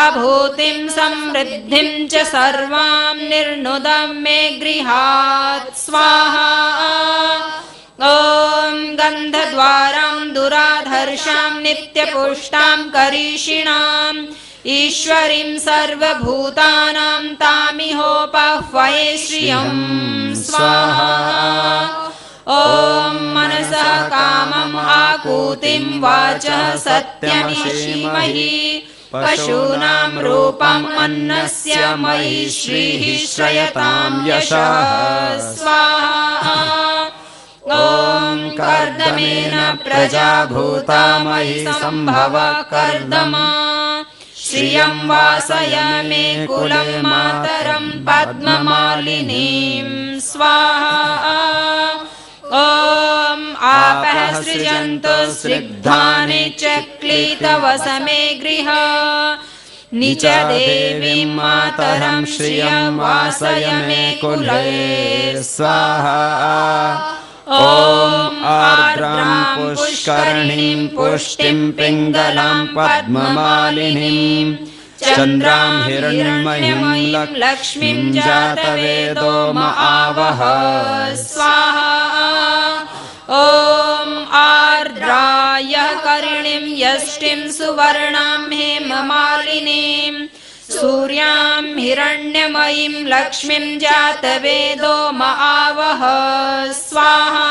S3: अभूतिं समृद्धिं च सर्वां निर्नुदं मे गृहात् स्वाहा। ॐ गन्धद्वारां दुराधर्षां नित्यपुष्टां करीषिणाम् ईश्वरीं सर्वभूतानां तामिहोपह्वये श्रियं स्वाहा। ॐ मनसः कामम् पूतिं वाचः सत्यमिषीमहि पशूनां रूपम् अन्नस्य मयि श्रीः श्रयतां यशः स्वाहा ॐ कर्दमेन प्रजा भूता मयि सम्भव कर्दमा श्रियं वासय मे कुलं मातरं पद्ममालिनीं स्वाहा ॐ आपः सृजन्तु स्निग्धानि चक्लितवसमे गृह निच देवीं मातरं श्रियं वासय मे कुले स्वाहा ॐ आर्द्रां पुष्करणीं पुष्टिं पिङ्गलां पद्ममालिनीं चन्द्रां हिरण्मयीं लक्ष्मीं जातवेदो म आवह स्वाहा ॐ आर्द्राय करिणीं यष्टिं सुवर्णां हेममालिनीं सूर्यां हिरण्यमयीं लक्ष्मीं जातवेदो म आवह स्वाहा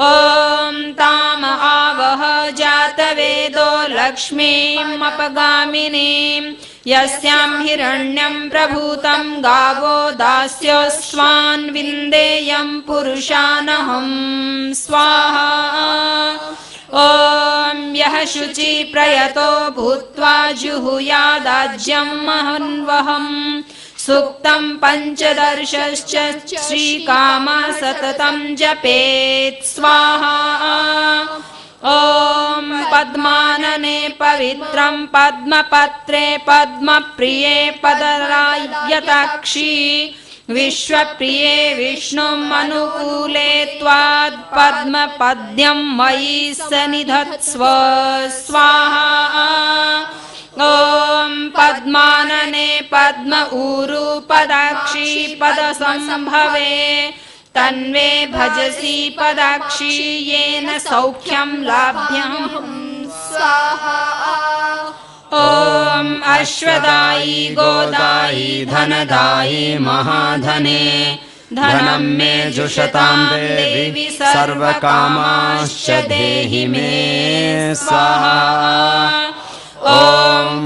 S3: ॐ ताम आवह जातवेदो लक्ष्मीमपगामिनीं यस्यां हिरण्यं प्रभूतं गावो दास्योऽस्वान् विन्देयं पुरुषानहं स्वाहा ॐ यः शुचि प्रयतो भूत्वा जुहुयादाज्यं महन्वहं सूक्तं पञ्चदर्शश्च श्रीकामः सततं जपेत् स्वाहा ॐ पद्मानने पवित्रं पद्मपत्रे पद्मप्रिये पदरायताक्षी विश्वप्रिये विष्णुम् अनुकूले त्वात् पद्मपद्यं मयि सनिधत्स्व स्वाहा ॐ पद्मानने पद्म ऊरू पदाक्षी पदसंभवे तन्वे भजसि पदाक्षी येन सौख्यं लाभ्यं स्वाहा ॐ अश्वदायी गोदायी धनदायी महाधने धनं मे जुषतां देवी सर्वकामाश्च देहि मे स्वाहा ॐ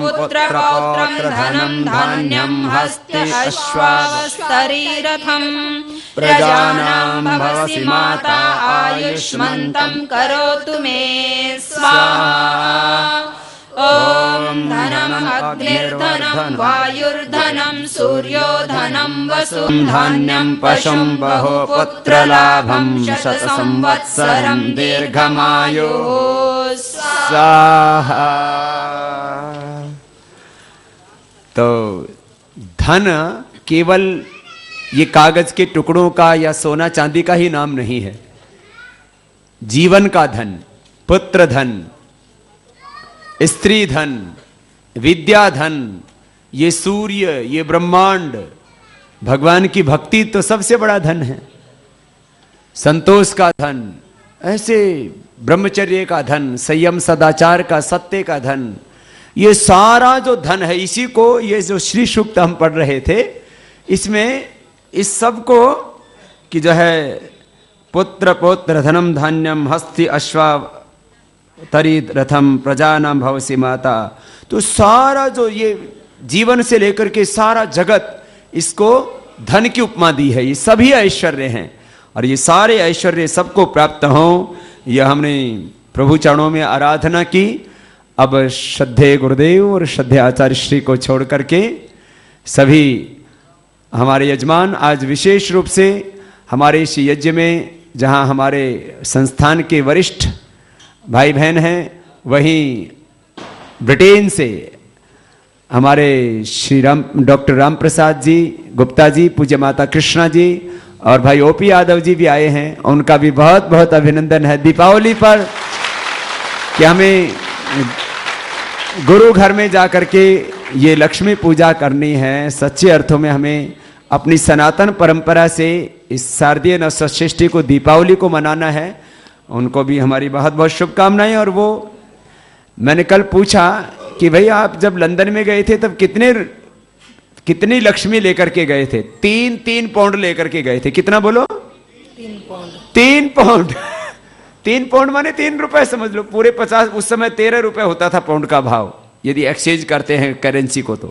S3: पुत्रपौत्रं धनं धान्यं हस्ते अश्वास्तरीरथं प्रजानां भवसि माता आयुष्मन्तं करोतु मे स्वाहा ॐ धनम् अग्निर्धनं वायुर्धनं सूर्यो धनं वसु धान्यं पशुं बहु पुत्रलाभं शतसंवत्सरं दीर्घमायुः
S2: स्वाहा। तो धन केवल ये कागज के टुकड़ों का या सोना चांदी का ही नाम नहीं है। जीवन का धन, पुत्र धन, स्त्री धन, विद्या धन, ये सूर्य, ये ब्रह्मांड, भगवान की भक्ति तो सबसे बड़ा धन है। संतोष का धन, ऐसे ब्रह्मचर्य का धन, संयम सदाचार का, सत्य का धन, ये सारा जो धन है, इसी को ये जो श्री सूक्त हम पढ़ रहे थे, इसमें इस सब को कि जो है पुत्र पौत्र धनम धान्यम हस्ति अश्वा तरित रथम प्रजानाम भवसि माता, तो सारा जो ये जीवन से लेकर के सारा जगत, इसको धन की उपमा दी है। ये सभी ऐश्वर्य हैं और ये सारे ऐश्वर्य सबको प्राप्त हों, यह हमने प्रभु चरणों में आराधना की। अब श्रद्धेय गुरुदेव और श्रद्धेय आचार्य श्री को छोड़ करके सभी हमारे यजमान आज विशेष रूप से हमारे इस यज्ञ में, जहाँ हमारे संस्थान के वरिष्ठ भाई बहन हैं, वहीं ब्रिटेन से हमारे श्री डॉक्टर राम प्रसाद जी गुप्ता जी, पूज्य माता कृष्णा जी और भाई ओपी यादव जी भी आए हैं। उनका भी बहुत बहुत अभिनंदन है दीपावली पर कि हमें गुरु घर में जाकर के ये लक्ष्मी पूजा करनी है। सच्चे अर्थों में हमें अपनी सनातन परंपरा से इस शारदीय नवसृष्टि को, दीपावली को मनाना है। उनको भी हमारी बहुत बहुत शुभकामनाएं। और वो मैंने कल पूछा कि भाई आप जब लंदन में गए थे तब कितनी लक्ष्मी लेकर के गए थे? 3 पाउंड लेकर के गए थे। कितना बोलो? 3 पाउंड। 3 पाउंड माने 3 रुपए समझ लो, पूरे 50, उस समय 13 रुपए होता था पाउंड का भाव, यदि एक्सचेंज करते हैं करेंसी को तो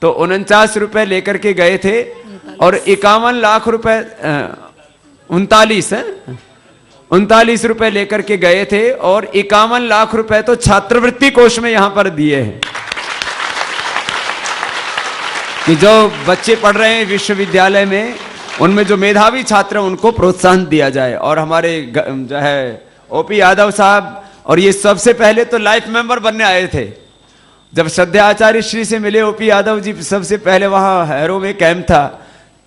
S2: 49 रुपए लेकर के गए थे और 51 लाख रुपए 39 रुपए लेकर के गए थे और 51 लाख रुपए तो छात्रवृत्ति कोष में यहां पर दिए हैं कि जो बच्चे पढ़ रहे हैं विश्वविद्यालय में, उनमें जो मेधावी छात्र हैं उनको प्रोत्साहन दिया जाए। और हमारे जो है ओपी यादव साहब, और ये सबसे पहले तो लाइफ मेंबर बनने आए थे। जब श्रद्धेय आचार्य श्री से मिले ओपी यादव जी, सबसे पहले वहां हैरो में कैंप था,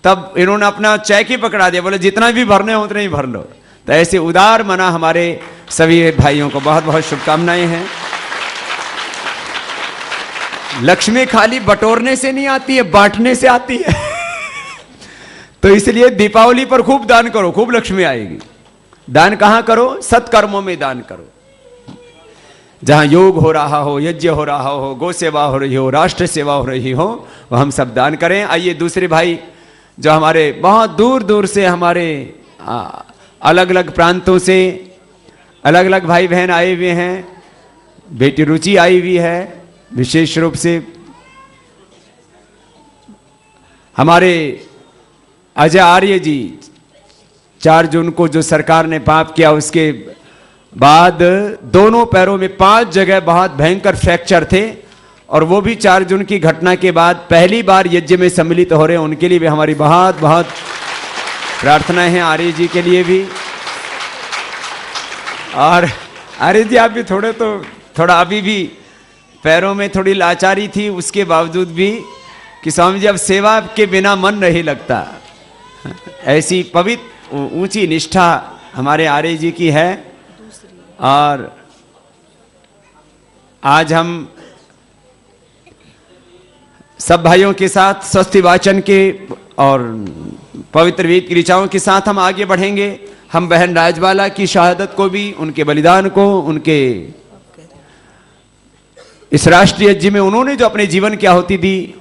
S2: तब इन्होंने अपना चेक ही पकड़ा दिया, बोले जितना भी भरने हो उतना ही भर लो। तो ऐसे उदार मना हमारे सभी भाइयों को बहुत बहुत शुभकामनाएं हैं। लक्ष्मी खाली बटोरने से नहीं आती है, बांटने से आती है। तो इसलिए दीपावली पर खूब दान करो, खूब लक्ष्मी आएगी। दान कहां करो? सत्कर्मों में दान करो, जहां योग हो रहा हो, यज्ञ हो रहा हो, गौ सेवा हो रही हो, राष्ट्र सेवा हो रही हो, वह हम सब दान करें। आइए दूसरे भाई जो हमारे बहुत दूर दूर से, हमारे अलग अलग प्रांतों से अलग अलग भाई बहन आए हुए हैं। बेटी रुचि आई हुई है, विशेष रूप से हमारे अजय आर्य जी, 4 जून को जो सरकार ने पाप किया, उसके बाद दोनों पैरों में 5 जगह बहुत भयंकर फ्रैक्चर थे, और वो भी 4 जून की घटना के बाद पहली बार यज्ञ में सम्मिलित हो रहे हैं। उनके लिए भी हमारी बहुत बहुत प्रार्थनाएं हैं, आर्य जी के लिए भी। और आर्य जी आप भी थोड़ा अभी भी पैरों में थोड़ी लाचारी थी, उसके बावजूद भी कि स्वामी जी अब सेवा के बिना मन नहीं लगता, ऐसी पवित्र ऊंची निष्ठा हमारे आर्य जी की है। और आज हम सब भाइयों के साथ स्वस्ति वाचन के और पवित्र वेद की ऋचाओं के साथ हम आगे बढ़ेंगे। हम बहन राजबाला की शहादत को भी, उनके बलिदान को, उनके इस राष्ट्रीय यज्ञ में उन्होंने जो अपने जीवन की आहुति दी,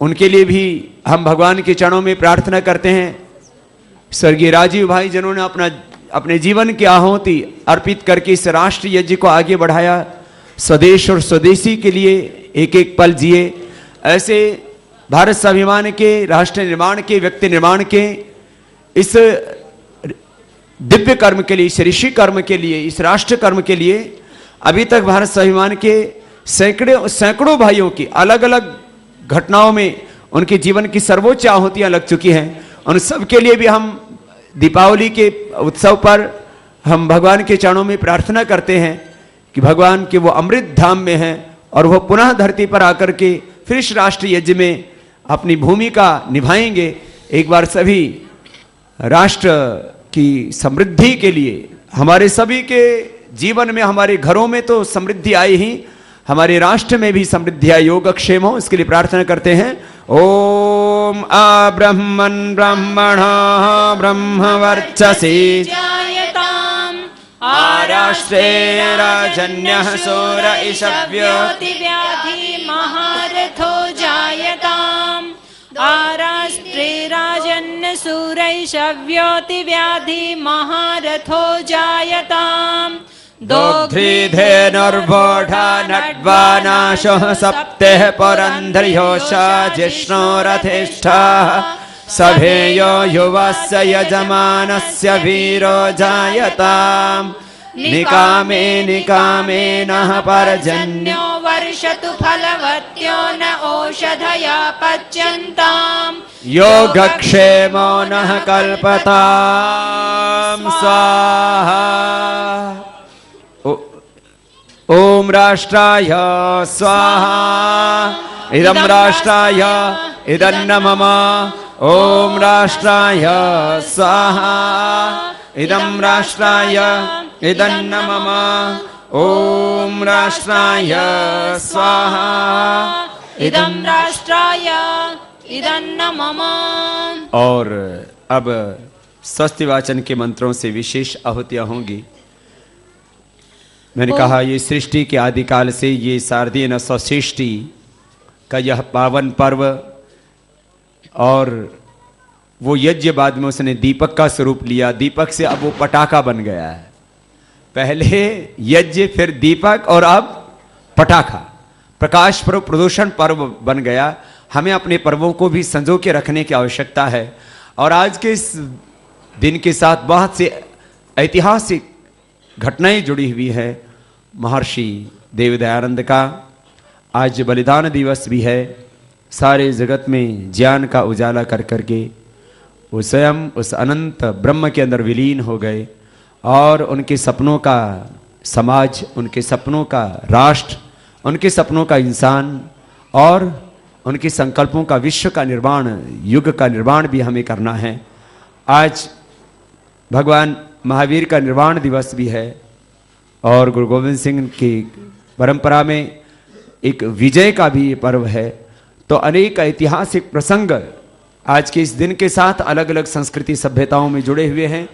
S2: उनके लिए भी हम भगवान के चरणों में प्रार्थना करते हैं। स्वर्गीय राजीव भाई जिन्होंने अपने जीवन की आहुति अर्पित करके इस राष्ट्रीय यज्ञ को आगे बढ़ाया, स्वदेश और स्वदेशी के लिए एक एक पल जिए। ऐसे भारत स्वाभिमान के, राष्ट्र निर्माण के, व्यक्ति निर्माण के इस दिव्य कर्म के लिए, इस ऋषि कर्म के लिए, इस राष्ट्र कर्म के लिए अभी तक भारत स्वाभिमान के सैकड़ों भाइयों की अलग अलग घटनाओं में उनके जीवन की सर्वोच्च आहुतियां लग चुकी हैं। उन सब के लिए भी हम दीपावली के उत्सव पर हम भगवान के चरणों में प्रार्थना करते हैं कि भगवान के वो अमृत धाम में हैं और वह पुनः धरती पर आकर के फिर इस राष्ट्रीय यज्ञ में अपनी भूमिका निभाएंगे। एक बार सभी राष्ट्र की समृद्धि के लिए, हमारे सभी के जीवन में, हमारे घरों में तो समृद्धि आई ही, हमारे राष्ट्र में भी समृद्धि आई, योगक्षेम हो, इसके लिए प्रार्थना करते हैं। ओम आ ब्रह्मन् ब्रह्मणः ब्रह्मवर्चसे
S3: जायताम्
S2: आराष्ट्रे राजन्यः सोर इषव्योति
S3: व्याधि महारथो जायताम् आराष्ट्रे राजन् सूरैषव्योति व्याधि महारथो जायताम्
S2: दोग्ध्रीधेनुर्वोढा नड्वानाशः सप्तेः पुरन्ध्रियोषा जिष्णोरथिष्ठाः सभेयो युवस्य यजमानस्य वीरो जायताम् निकामे निकामे नः पर्जन्यो
S3: वर्षतु फलवत्यो न ओषधया पच्यन्ताम्
S2: योगक्षेमो नः कल्पताम् स्वाहा। ओम राष्ट्राय स्वाहा इदं राष्ट्राय इदन्न मम। ओम राष्ट्राय स्वाहा इदं राष्ट्राय इदन्न मम। ओम राष्ट्राय स्वाहा
S3: इदं राष्ट्राय इदन्न मम।
S2: और अब स्वस्ति वाचन के मंत्रों से विशेष आहुतियां होंगी। मैंने कहा ये सृष्टि के आदिकाल से ये शारदीय नव सृष्टि का यह पावन पर्व, और वो यज्ञ बाद में उसने दीपक का स्वरूप लिया, दीपक से अब वो पटाखा बन गया है। पहले यज्ञ, फिर दीपक और अब पटाखा। प्रकाश पर्व प्रदूषण पर्व बन गया। हमें अपने पर्वों को भी संजो के रखने की आवश्यकता है। और आज के इस दिन के साथ बहुत से ऐतिहासिक घटनाएं जुड़ी हुई है। महर्षि देवदयानंद का आज बलिदान दिवस भी है। सारे जगत में ज्ञान का उजाला कर करके वो स्वयं उस अनंत ब्रह्म के अंदर विलीन हो गए और उनके सपनों का समाज, उनके सपनों का राष्ट्र, उनके सपनों का इंसान और उनके संकल्पों का विश्व का निर्माण, युग का निर्माण भी हमें करना है। आज भगवान महावीर का निर्वाण दिवस भी है और गुरु गोविंद सिंह की परंपरा में एक विजय का भी ये पर्व है। तो अनेक ऐतिहासिक प्रसंग आज के इस दिन के साथ अलग अलग संस्कृति सभ्यताओं में जुड़े हुए हैं।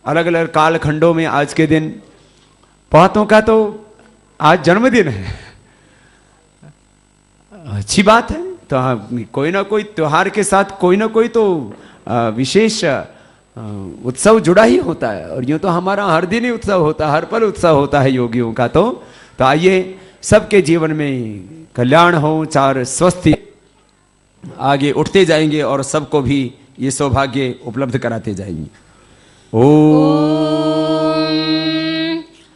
S2: अलग अलग कालखंडों में आज के दिन बहुतों का तो आज जन्मदिन है, अच्छी बात है। तो कोई ना कोई त्योहार के साथ कोई ना कोई तो विशेष उत्सव जुड़ा ही होता है। और यूं तो हमारा हर दिन ही उत्सव होता है, हर पल उत्सव होता है योगियों का। तो आइए सबके जीवन में कल्याण हो, चार स्वस्थ आगे उठते जाएंगे और सबको भी ये सौभाग्य उपलब्ध कराते जाएंगे।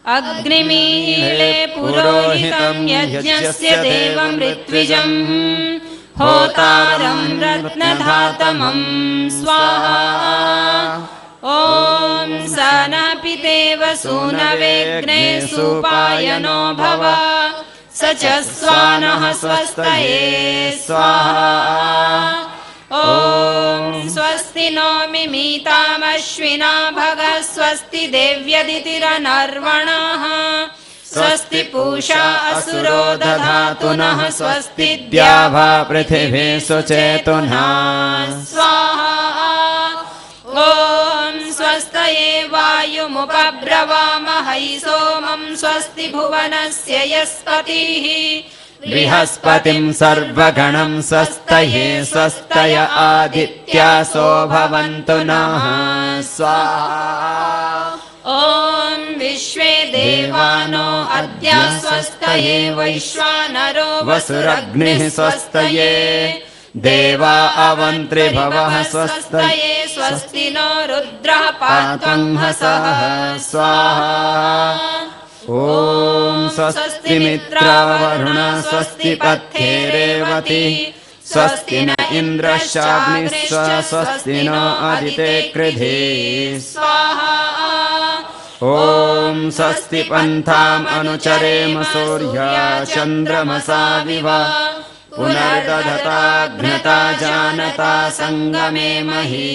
S3: अग्निमीळे पुरोहितं यज्ञस्य देवं ऋत्विजं होतारं रत्नधातमं स्वाहा। ॐ सनपितेव सूनवेग्ने सुपायनो भव स च स्वानः स्वस्तये स्वाहा। ॐ स्वस्ति नो मिमीतामश्विना भगः स्वस्ति देव्यदितिरनर्वणः स्वस्ति पूषा असुरो दधातु नः स्वस्ति द्यावा पृथिवी सुचेतुना स्वाहा। ॐ स्वस्तये वायुमुपब्रवामहै सोमं स्वस्ति भुवनस्य यस्पतिः बृहस्पतिं सर्वगणं स्वस्तये स्वस्तय आदित्यासो भवन्तु नः स्वाहा। ॐ विश्वे देवानो अद्य स्वस्तये वैश्वानरो वसुरग्निः स्वस्तये देवा अवन्त्रिभवः स्वस्तये स्वस्ति नो रुद्रः पात्वंहसः स्वाहा। ॐ स्वस्ति मित्रावरुणा स्वस्ति पत्थे रेवती स्वस्ति न इन्द्रश्चाग्निश्च स्वस्ति न आदिते कृधे स्वाहा। ॐ स्वस्ति पन्थाम् अनुचरेम सूर्या चन्द्रमसा विव पुनर्दधताघ्नता जानता संगमे मही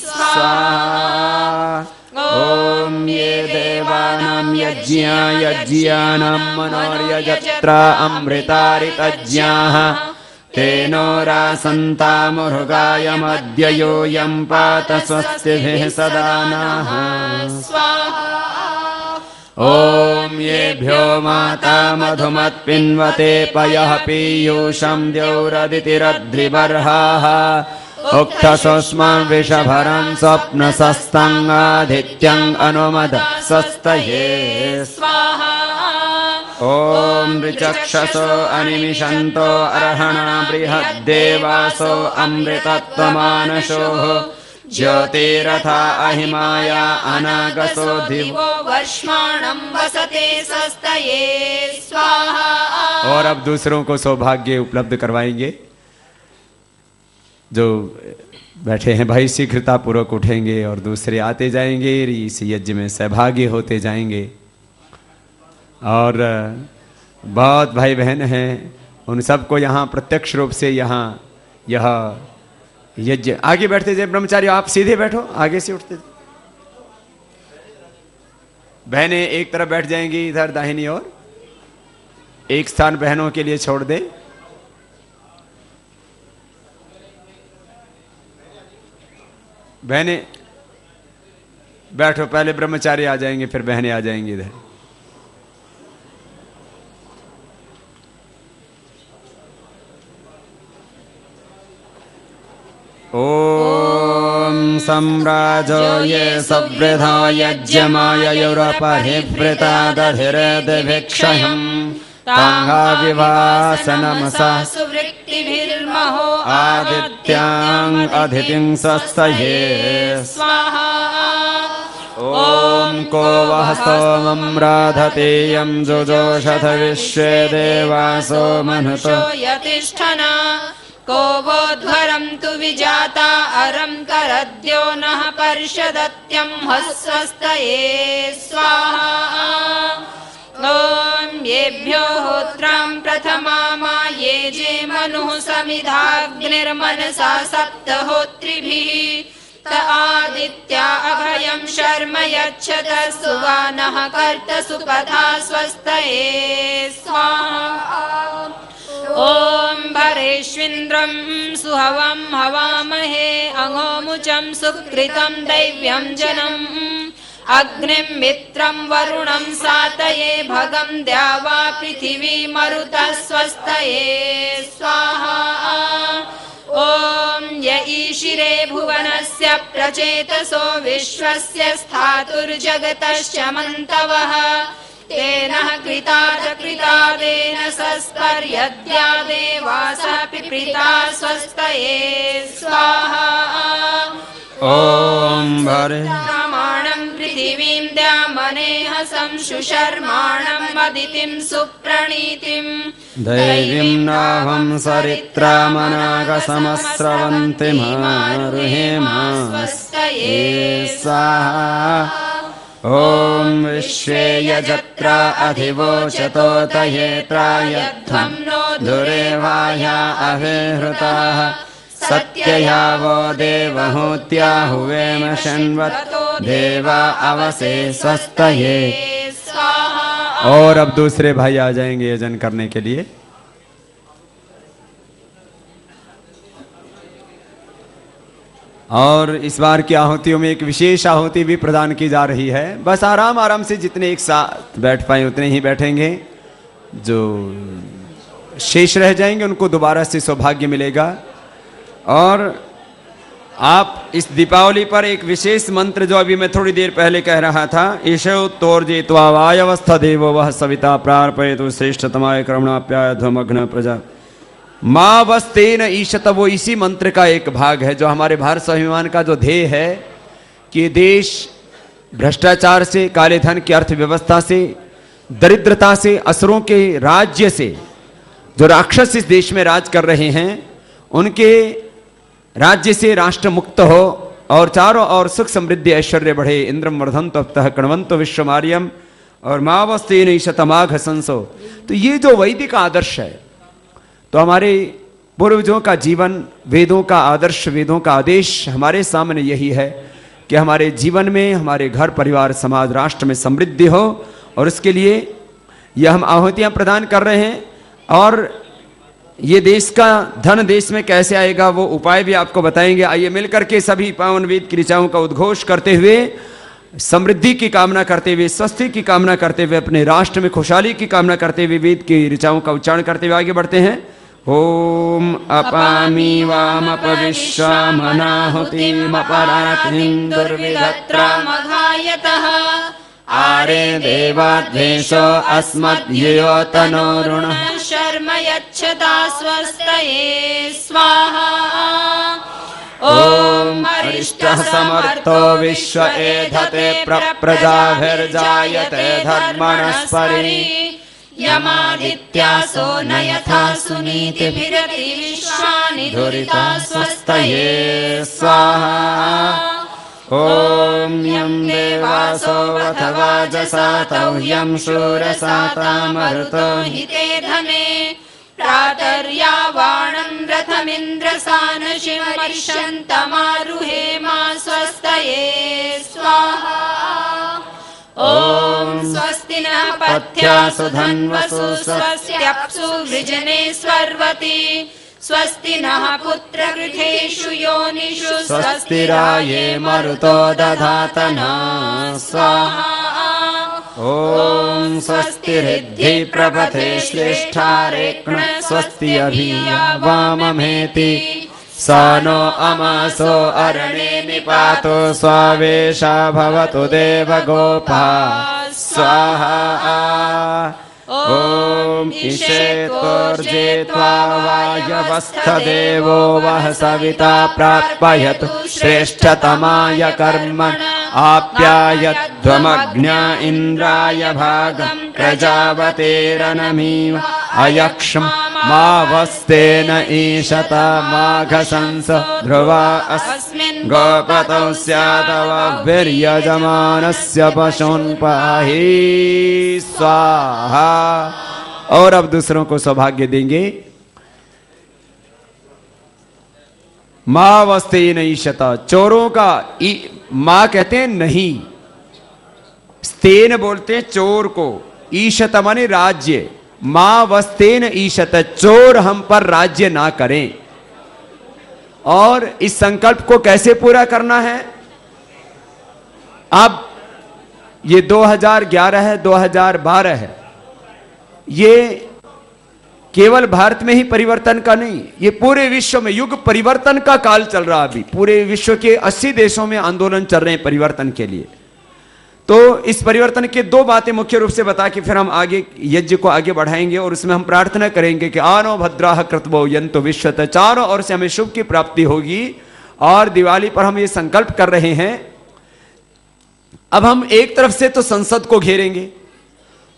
S3: स्वाहा। ॐ ये देवानां यज्ञानां मनोर्यजत्रा अमृतारितज्ञाः तेनो रासन्तामुरुगायमद्य यूयं पात स्वस्तिभिः सदा नः स्वाहा। ॐ येभ्यो माता मधुमत्पिन्वते पयः पीयूषं द्यौरदितिरद्रिबर्हाः उक्थसोऽस्मान् विषभरं स्वप्नसस्तम् आदित्यं अनुमद स्वस्तये स्वाहा। ॐ ऋचक्षसो अनिमिषन्तो अर्हणा बृहद्देवासो अमृतत्वमानशोः ज्योतिरथा अहिमाया अनागसो दिवो वर्ष्माणं वसते स्वस्तये स्वाहा।
S2: और अब दूसरों को सौभाग्य उपलब्ध करवाएंगे। जो बैठे हैं भाई शीघ्रता पूर्वक उठेंगे और दूसरे आते जाएंगे, इस यज्ञ में सहभागी होते जाएंगे। और बहुत भाई बहन हैं, उन सबको यहाँ प्रत्यक्ष रूप से यहाँ यह यज्ञ आगे बैठते जाए। ब्रह्मचारी आप सीधे बैठो, आगे से उठते। बहनें एक तरफ बैठ जाएंगी, इधर दाहिनी ओर। एक स्थान बहनों के लिए छोड़ दे। बहनें बैठो, पहले ब्रह्मचारी आ जाएंगे फिर बहनें आ जाएंगी इधर। ॐ
S3: सम्राजो ये सुवृधो यज्ञमाययुरपरिवृता दधिरदिभिक्षयम् ताङ्गाविवासनमसा
S4: सुवृत्तिभिर्महो
S3: आदित्यां अदितिं स्वस्तये
S4: स्वाहा
S3: ॐ को वः सोमं राधते यं जुजोषथ विश्वे देवासो मनुतो
S4: यतिष्ठना को वोध्वरं तु विजाता अरं करद्यो नः पर्षदत्यं हस्वस्तये स्वाहा ॐ येभ्यो होत्रां प्रथमा ये जे मनुः समिधाग्निर्मनसा सप्तहोत्रिभिः त आदित्या अभयं शर्म यच्छत सुवानः कर्त सुपथा स्वस्तये स्वाहा ॐ भरेष्विन्द्रं सुहवं हवामहे अङ्गोमुचं सुकृतं दैव्यं जनम् अग्निं मित्रं वरुणं सातये भगं द्यावा पृथिवी मरुतः स्वस्तये स्वाहा ॐ य ईशिरे भुवनस्य प्रचेतसो विश्वस्य स्थातुर्जगतश्च मन्तवः तेन कृतादेन सस्पर्यद्या देवासः पिप्रीता स्वस्तये स्वाहा
S3: ॐ भरे
S4: प्रमाणं पृथिवीं द्यामनेह संशुशर्माणम् अदितिं सुप्रणीतिं
S3: दैवीं नाभं सरित्रामनागसमस्रवन्ति मारुहेमा
S4: स्वस्तये
S3: स्वाहा ॐ विश्वे यजत्रा अधिवोचतो तयेत्रायध्वं नो दुरेवाया अभिहृताः सत्यया वो देवहूत्या हुवेम शन्वत् देवा अवसे स्वस्तये
S4: स्वाहा
S2: और अब दूसरे भाई आ जाएंगे यजन करने के लिए। और इस बार की आहुतियों में एक विशेष आहुति भी प्रदान की जा रही है। बस आराम आराम से जितने एक साथ बैठ पाए उतने ही बैठेंगे, जो शेष रह जाएंगे उनको दोबारा से सौभाग्य मिलेगा। और आप इस दीपावली पर एक विशेष मंत्र जो अभी मैं थोड़ी देर पहले कह रहा था, ईशो तोर्जित्वा वायवस्था देवो वह सविता प्रार्पयतु श्रेष्ठतमाय करुणाप्यायध्वमग्न प्रजा माँ वस्तेन ईशत, वो इसी मंत्र का एक भाग है जो हमारे भारत स्वाभिमान का जो ध्येय है कि देश भ्रष्टाचार से, काले धन की अर्थव्यवस्था से, दरिद्रता से, असुरों के राज्य से, जो राक्षस इस देश में राज कर रहे हैं उनके राज्य से राष्ट्र मुक्त हो और चारों ओर सुख समृद्धि ऐश्वर्य बढ़े। इंद्रम वर्धन्तो अप्तः कण्वन्तो विश्वमार्यम और मावस्तेन ईशतमाघ संसो। तो ये जो वैदिक आदर्श है, तो हमारे पूर्वजों का जीवन, वेदों का आदर्श, वेदों का आदेश हमारे सामने यही है कि हमारे जीवन में, हमारे घर परिवार समाज राष्ट्र में समृद्धि हो। और उसके लिए यह हम आहुतियाँ प्रदान कर रहे हैं। और ये देश का धन देश में कैसे आएगा वो उपाय भी आपको बताएंगे। आइए मिलकर के सभी पावन वेद की ऋचाओं का उद्घोष करते हुए, समृद्धि की कामना करते हुए, स्वस्थि की कामना करते हुए, अपने राष्ट्र में खुशहाली की कामना करते हुए वेद की ऋचाओं का उच्चारण करते हुए आगे बढ़ते हैं। ओम अपामी वामपविश्वामनाहुतिमपरात्रिं
S4: दुर्विधत्रामघायतः
S3: आरे देवाद्वेषो अस्मद्योतनोरुणः
S4: शर्म यच्छता स्वस्तये स्वाहा
S3: ॐ अरिष्टः समर्थो विश्व एधते प्रजाभिर्जायते धर्मणस्परि
S4: यमादित्यासो न यथा सुनीतिभिरति विश्वानि दुरिता स्वस्तये
S3: स्वाहा ॐ यं देवासो अथ वाजसातौ यं शूरसातामरुतो
S4: हिते धने प्रातर्यावाणं रथमिन्द्रसानशिमर्षन्तमारुहे मा स्वस्तये स्वाहा ॐ स्वस्ति नः पथ्यासु धन्वसु स्वस्त्यप्सु वृजने स्वर्वति स्वस्ति नः पुत्रगृहेषु योनिषु
S3: स्वस्तिराये मरुतो दधातना स्वाहा ॐ स्वस्तिरिद्धि प्रपथे श्रेष्ठारेक्ण स्वस्ति अभिया वाममेति स नो अमसो अरणे निपातो स्वावेशा भवतु देवगोपा स्वाहा ॐ इषेतोर्जेत्वा वायवस्थदेवो वः सविता प्रापयतु श्रेष्ठतमाय कर्मण आप्यायध्वमग्न्य इन्द्राय भागं प्रजावतेरनमीव अयक्ष्मावस्तेन ईशत माघशंस ध्रुवा अस्मिन् गोपतौ स्यादव वीर्यजमानस्य पशून् पाहि स्वाहा।
S2: और अब दूसरों को सौभाग्य देंगे। माँ वस्ते नहीं शता, चोरों का माँ कहते हैं नहीं, स्तेन बोलते हैं चोर को, ईशत माने राज्य, माँ वस्तेन ईशत, चोर हम पर राज्य ना करें। और इस संकल्प को कैसे पूरा करना है? अब ये 2011 है, 2012 है, ये केवल भारत में ही परिवर्तन का नहीं, ये पूरे विश्व में युग परिवर्तन का काल चल रहा है। अभी पूरे विश्व के 80 देशों में आंदोलन चल रहे हैं परिवर्तन के लिए। तो इस परिवर्तन के दो बातें मुख्य रूप से बता के फिर हम आगे यज्ञ को आगे बढ़ाएंगे और उसमें हम प्रार्थना करेंगे कि आनो भद्राह कृतवो यंतो विश्वत, चारों ओर से हमें शुभ की प्राप्ति होगी। और दिवाली पर हम ये संकल्प कर रहे हैं। अब हम एक तरफ से तो संसद को घेरेंगे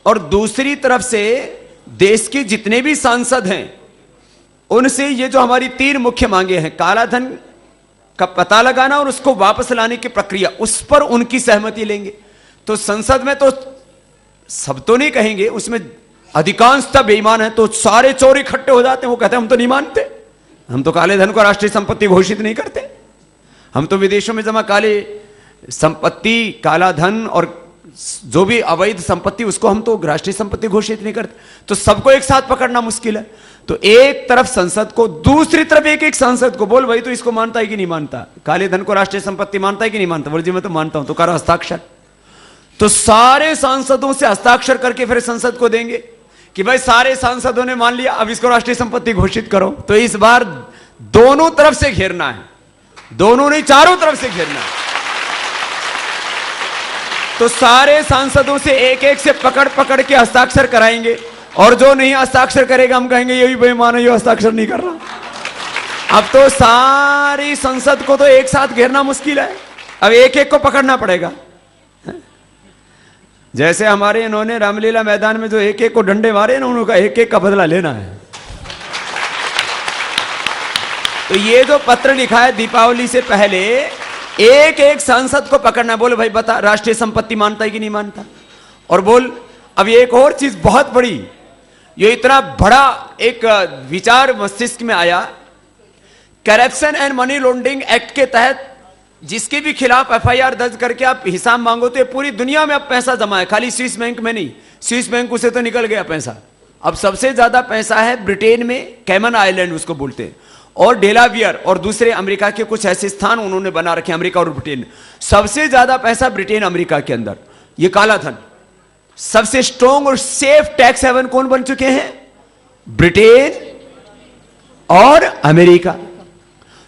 S2: और दूसरी तरफ से देश के जितने भी सांसद हैं उनसे ये जो हमारी 3 मुख्य मांगे हैं, काला धन का पता लगाना और उसको वापस लाने की प्रक्रिया, उस पर उनकी सहमति लेंगे। तो संसद में तो सब तो नहीं कहेंगे, उसमें अधिकांशतः बेईमान है, तो सारे चोर इकट्ठे हो जाते हैं। वो कहते हैं हम तो नहीं मानते, हम तो काले धन को राष्ट्रीय संपत्ति घोषित नहीं करते, हम तो विदेशों में जमा काले संपत्ति, काला धन और जो भी अवैध संपत्ति उसको हम तो राष्ट्रीय संपत्ति घोषित नहीं करते। तो सबको एक साथ पकड़ना मुश्किल है। तो एक तरफ संसद को, दूसरी तरफ एक एक सांसद को बोल भाई तो इसको मानता है कि नहीं मानता, काले धन को राष्ट्रीय संपत्ति मानता है कि नहीं मानता? बोल जी मैं तो मानता हूं, तो करो हस्ताक्षर। तो सारे सांसदों से हस्ताक्षर करके फिर संसद को देंगे कि भाई सारे सांसदों ने मान लिया, अब इसको राष्ट्रीय संपत्ति घोषित करो। तो इस बार दोनों तरफ से घेरना है, दोनों नहीं चारों तरफ से घेरना है। तो सारे सांसदों से एक एक से पकड़ पकड़ के हस्ताक्षर कराएंगे और जो नहीं हस्ताक्षर करेगा हम कहेंगे यही बेईमान है, ये हस्ताक्षर नहीं कर रहा। अब तो सारी संसद को तो एक साथ घेरना मुश्किल है, अब एक एक को पकड़ना पड़ेगा। जैसे हमारे इन्होंने रामलीला मैदान में जो एक एक को डंडे मारे ना, उनका एक एक का बदला लेना है। तो ये जो पत्र लिखा है दीपावली से पहले एक एक सांसद को पकड़ना, बोल भाई बता राष्ट्रीय संपत्ति मानता है कि नहीं मानता। और बोल अब ये एक और चीज बहुत बड़ी, ये इतना बड़ा एक विचार मस्तिष्क में आया, corruption and money laundering act के तहत जिसके भी खिलाफ एफआईआर दर्ज करके आप हिसाब मांगो तो ये पूरी दुनिया में अब पैसा जमा है, खाली स्विस बैंक में नहीं। स्विस बैंक उसे तो निकल गया पैसा। अब सबसे ज्यादा पैसा है ब्रिटेन में, कैमन आइलैंड उसको बोलते हैं, और डेलावियर और दूसरे अमेरिका के कुछ ऐसे स्थान उन्होंने बना रखे, अमेरिका और ब्रिटेन। सबसे ज्यादा पैसा ब्रिटेन अमेरिका के अंदर। ये काला धन सबसे स्ट्रॉन्ग और सेफ टैक्स हेवन कौन बन चुके हैं? ब्रिटेन और अमेरिका।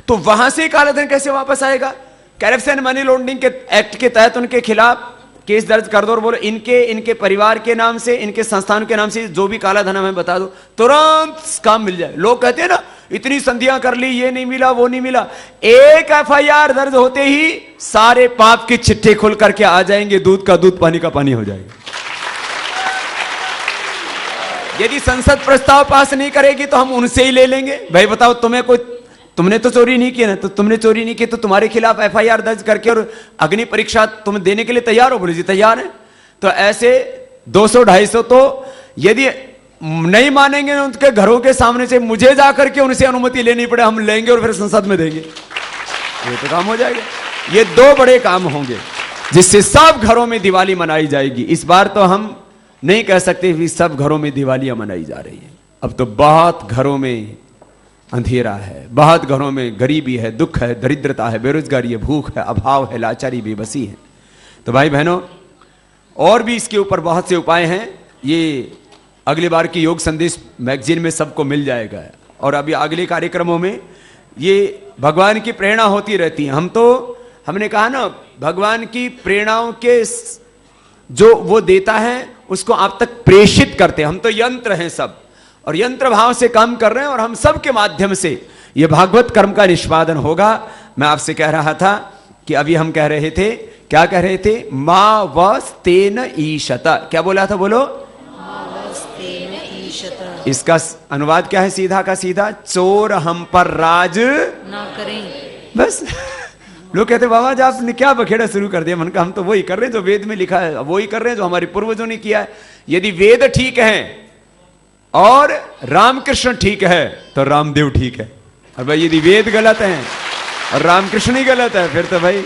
S2: तो वहां से काला धन कैसे वापस आएगा? करप्शन मनी लॉन्ड्रिंग के एक्ट के तहत उनके खिलाफ केस दर्ज कर दो और बोलो इनके परिवार के नाम से, इनके संस्थान के नाम से जो भी काला धन हमें बता दो, तुरंत काम मिल जाए। लोग कहते हैं ना इतनी संधियां कर ली, ये नहीं मिला वो नहीं मिला। एक एफआईआर दर्ज होते ही सारे पाप की चिट्ठी खुल करके आ जाएंगे, दूध का दूध पानी का पानी हो जाएगा। यदि संसद प्रस्ताव पास नहीं करेगी तो हम उनसे ही ले लेंगे। भाई बताओ तुमने तो चोरी नहीं की ना, तो तुमने चोरी नहीं की तो तुम्हारे खिलाफ एफआईआर दर्ज करके और अग्नि परीक्षा तुम देने के लिए तैयार हो? बोले जी तैयार है। तो ऐसे 200-250 तो यदि नहीं मानेंगे उनके घरों के सामने से मुझे जाकर के उनसे अनुमति लेनी पड़े, हम लेंगे और फिर संसद में देंगे, ये तो काम हो जाएगा। ये 2 बड़े काम होंगे जिससे सब घरों में दिवाली मनाई जाएगी। इस बार तो हम नहीं कह सकते कि सब घरों में दिवालियां मनाई जा रही है। अब तो बहुत घरों में अंधेरा है, बहुत घरों में गरीबी है, दुख है, दरिद्रता है, बेरोजगारी है, भूख है, अभाव है, लाचारी, बेबसी है। तो भाई बहनों और भी इसके ऊपर बहुत से उपाय हैं। ये अगली बार की योग संदेश मैगजीन में सबको मिल जाएगा। और अभी अगले कार्यक्रमों में ये भगवान की प्रेरणा होती रहती है। हमने कहा ना, भगवान की प्रेरणाओं के जो वो देता है उसको आप तक प्रेषित करते हैं। हम तो यंत्र हैं सब, और यंत्र भाव से काम कर रहे हैं, और हम सब के माध्यम से ये भागवत कर्म का निष्पादन होगा। मैं आपसे कह रहा था कि अभी हम कह रहे थे, क्या कह रहे थे? मा वस्तेन ईशत। क्या बोला था? बोलो। इसका अनुवाद क्या है? सीधा का सीधा, चोर हम पर राज
S4: ना करें।
S2: बस। लोग कहते बाबा जी आपने क्या बखेड़ा शुरू कर दिया। मन का हम तो वही कर रहे हैं जो वेद में लिखा है, वही कर रहे हैं जो हमारे पूर्वजों ने किया है। यदि वेद ठीक है और रामकृष्ण ठीक है तो रामदेव ठीक है, और भाई यदि वेद गलत है और रामकृष्ण ही गलत है, फिर तो भाई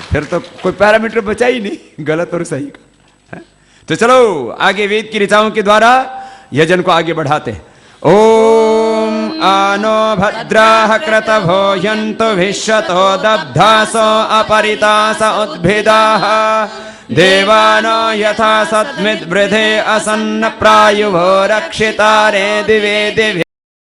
S2: फिर तो कोई पैरामीटर बचा ही नहीं, गलत और सही का। तो चलो आगे वेद की ऋचाओं के द्वारा यजन को आगे बढ़ाते हैं। ओम आनो भद्राः क्रतभो यन्तु विश्वतो दब्धासो अपरितास उद्भिदाः देवानो यथा सत्मिद्वृधे असन्न प्रायुभो रक्षितारे दिवे दिवे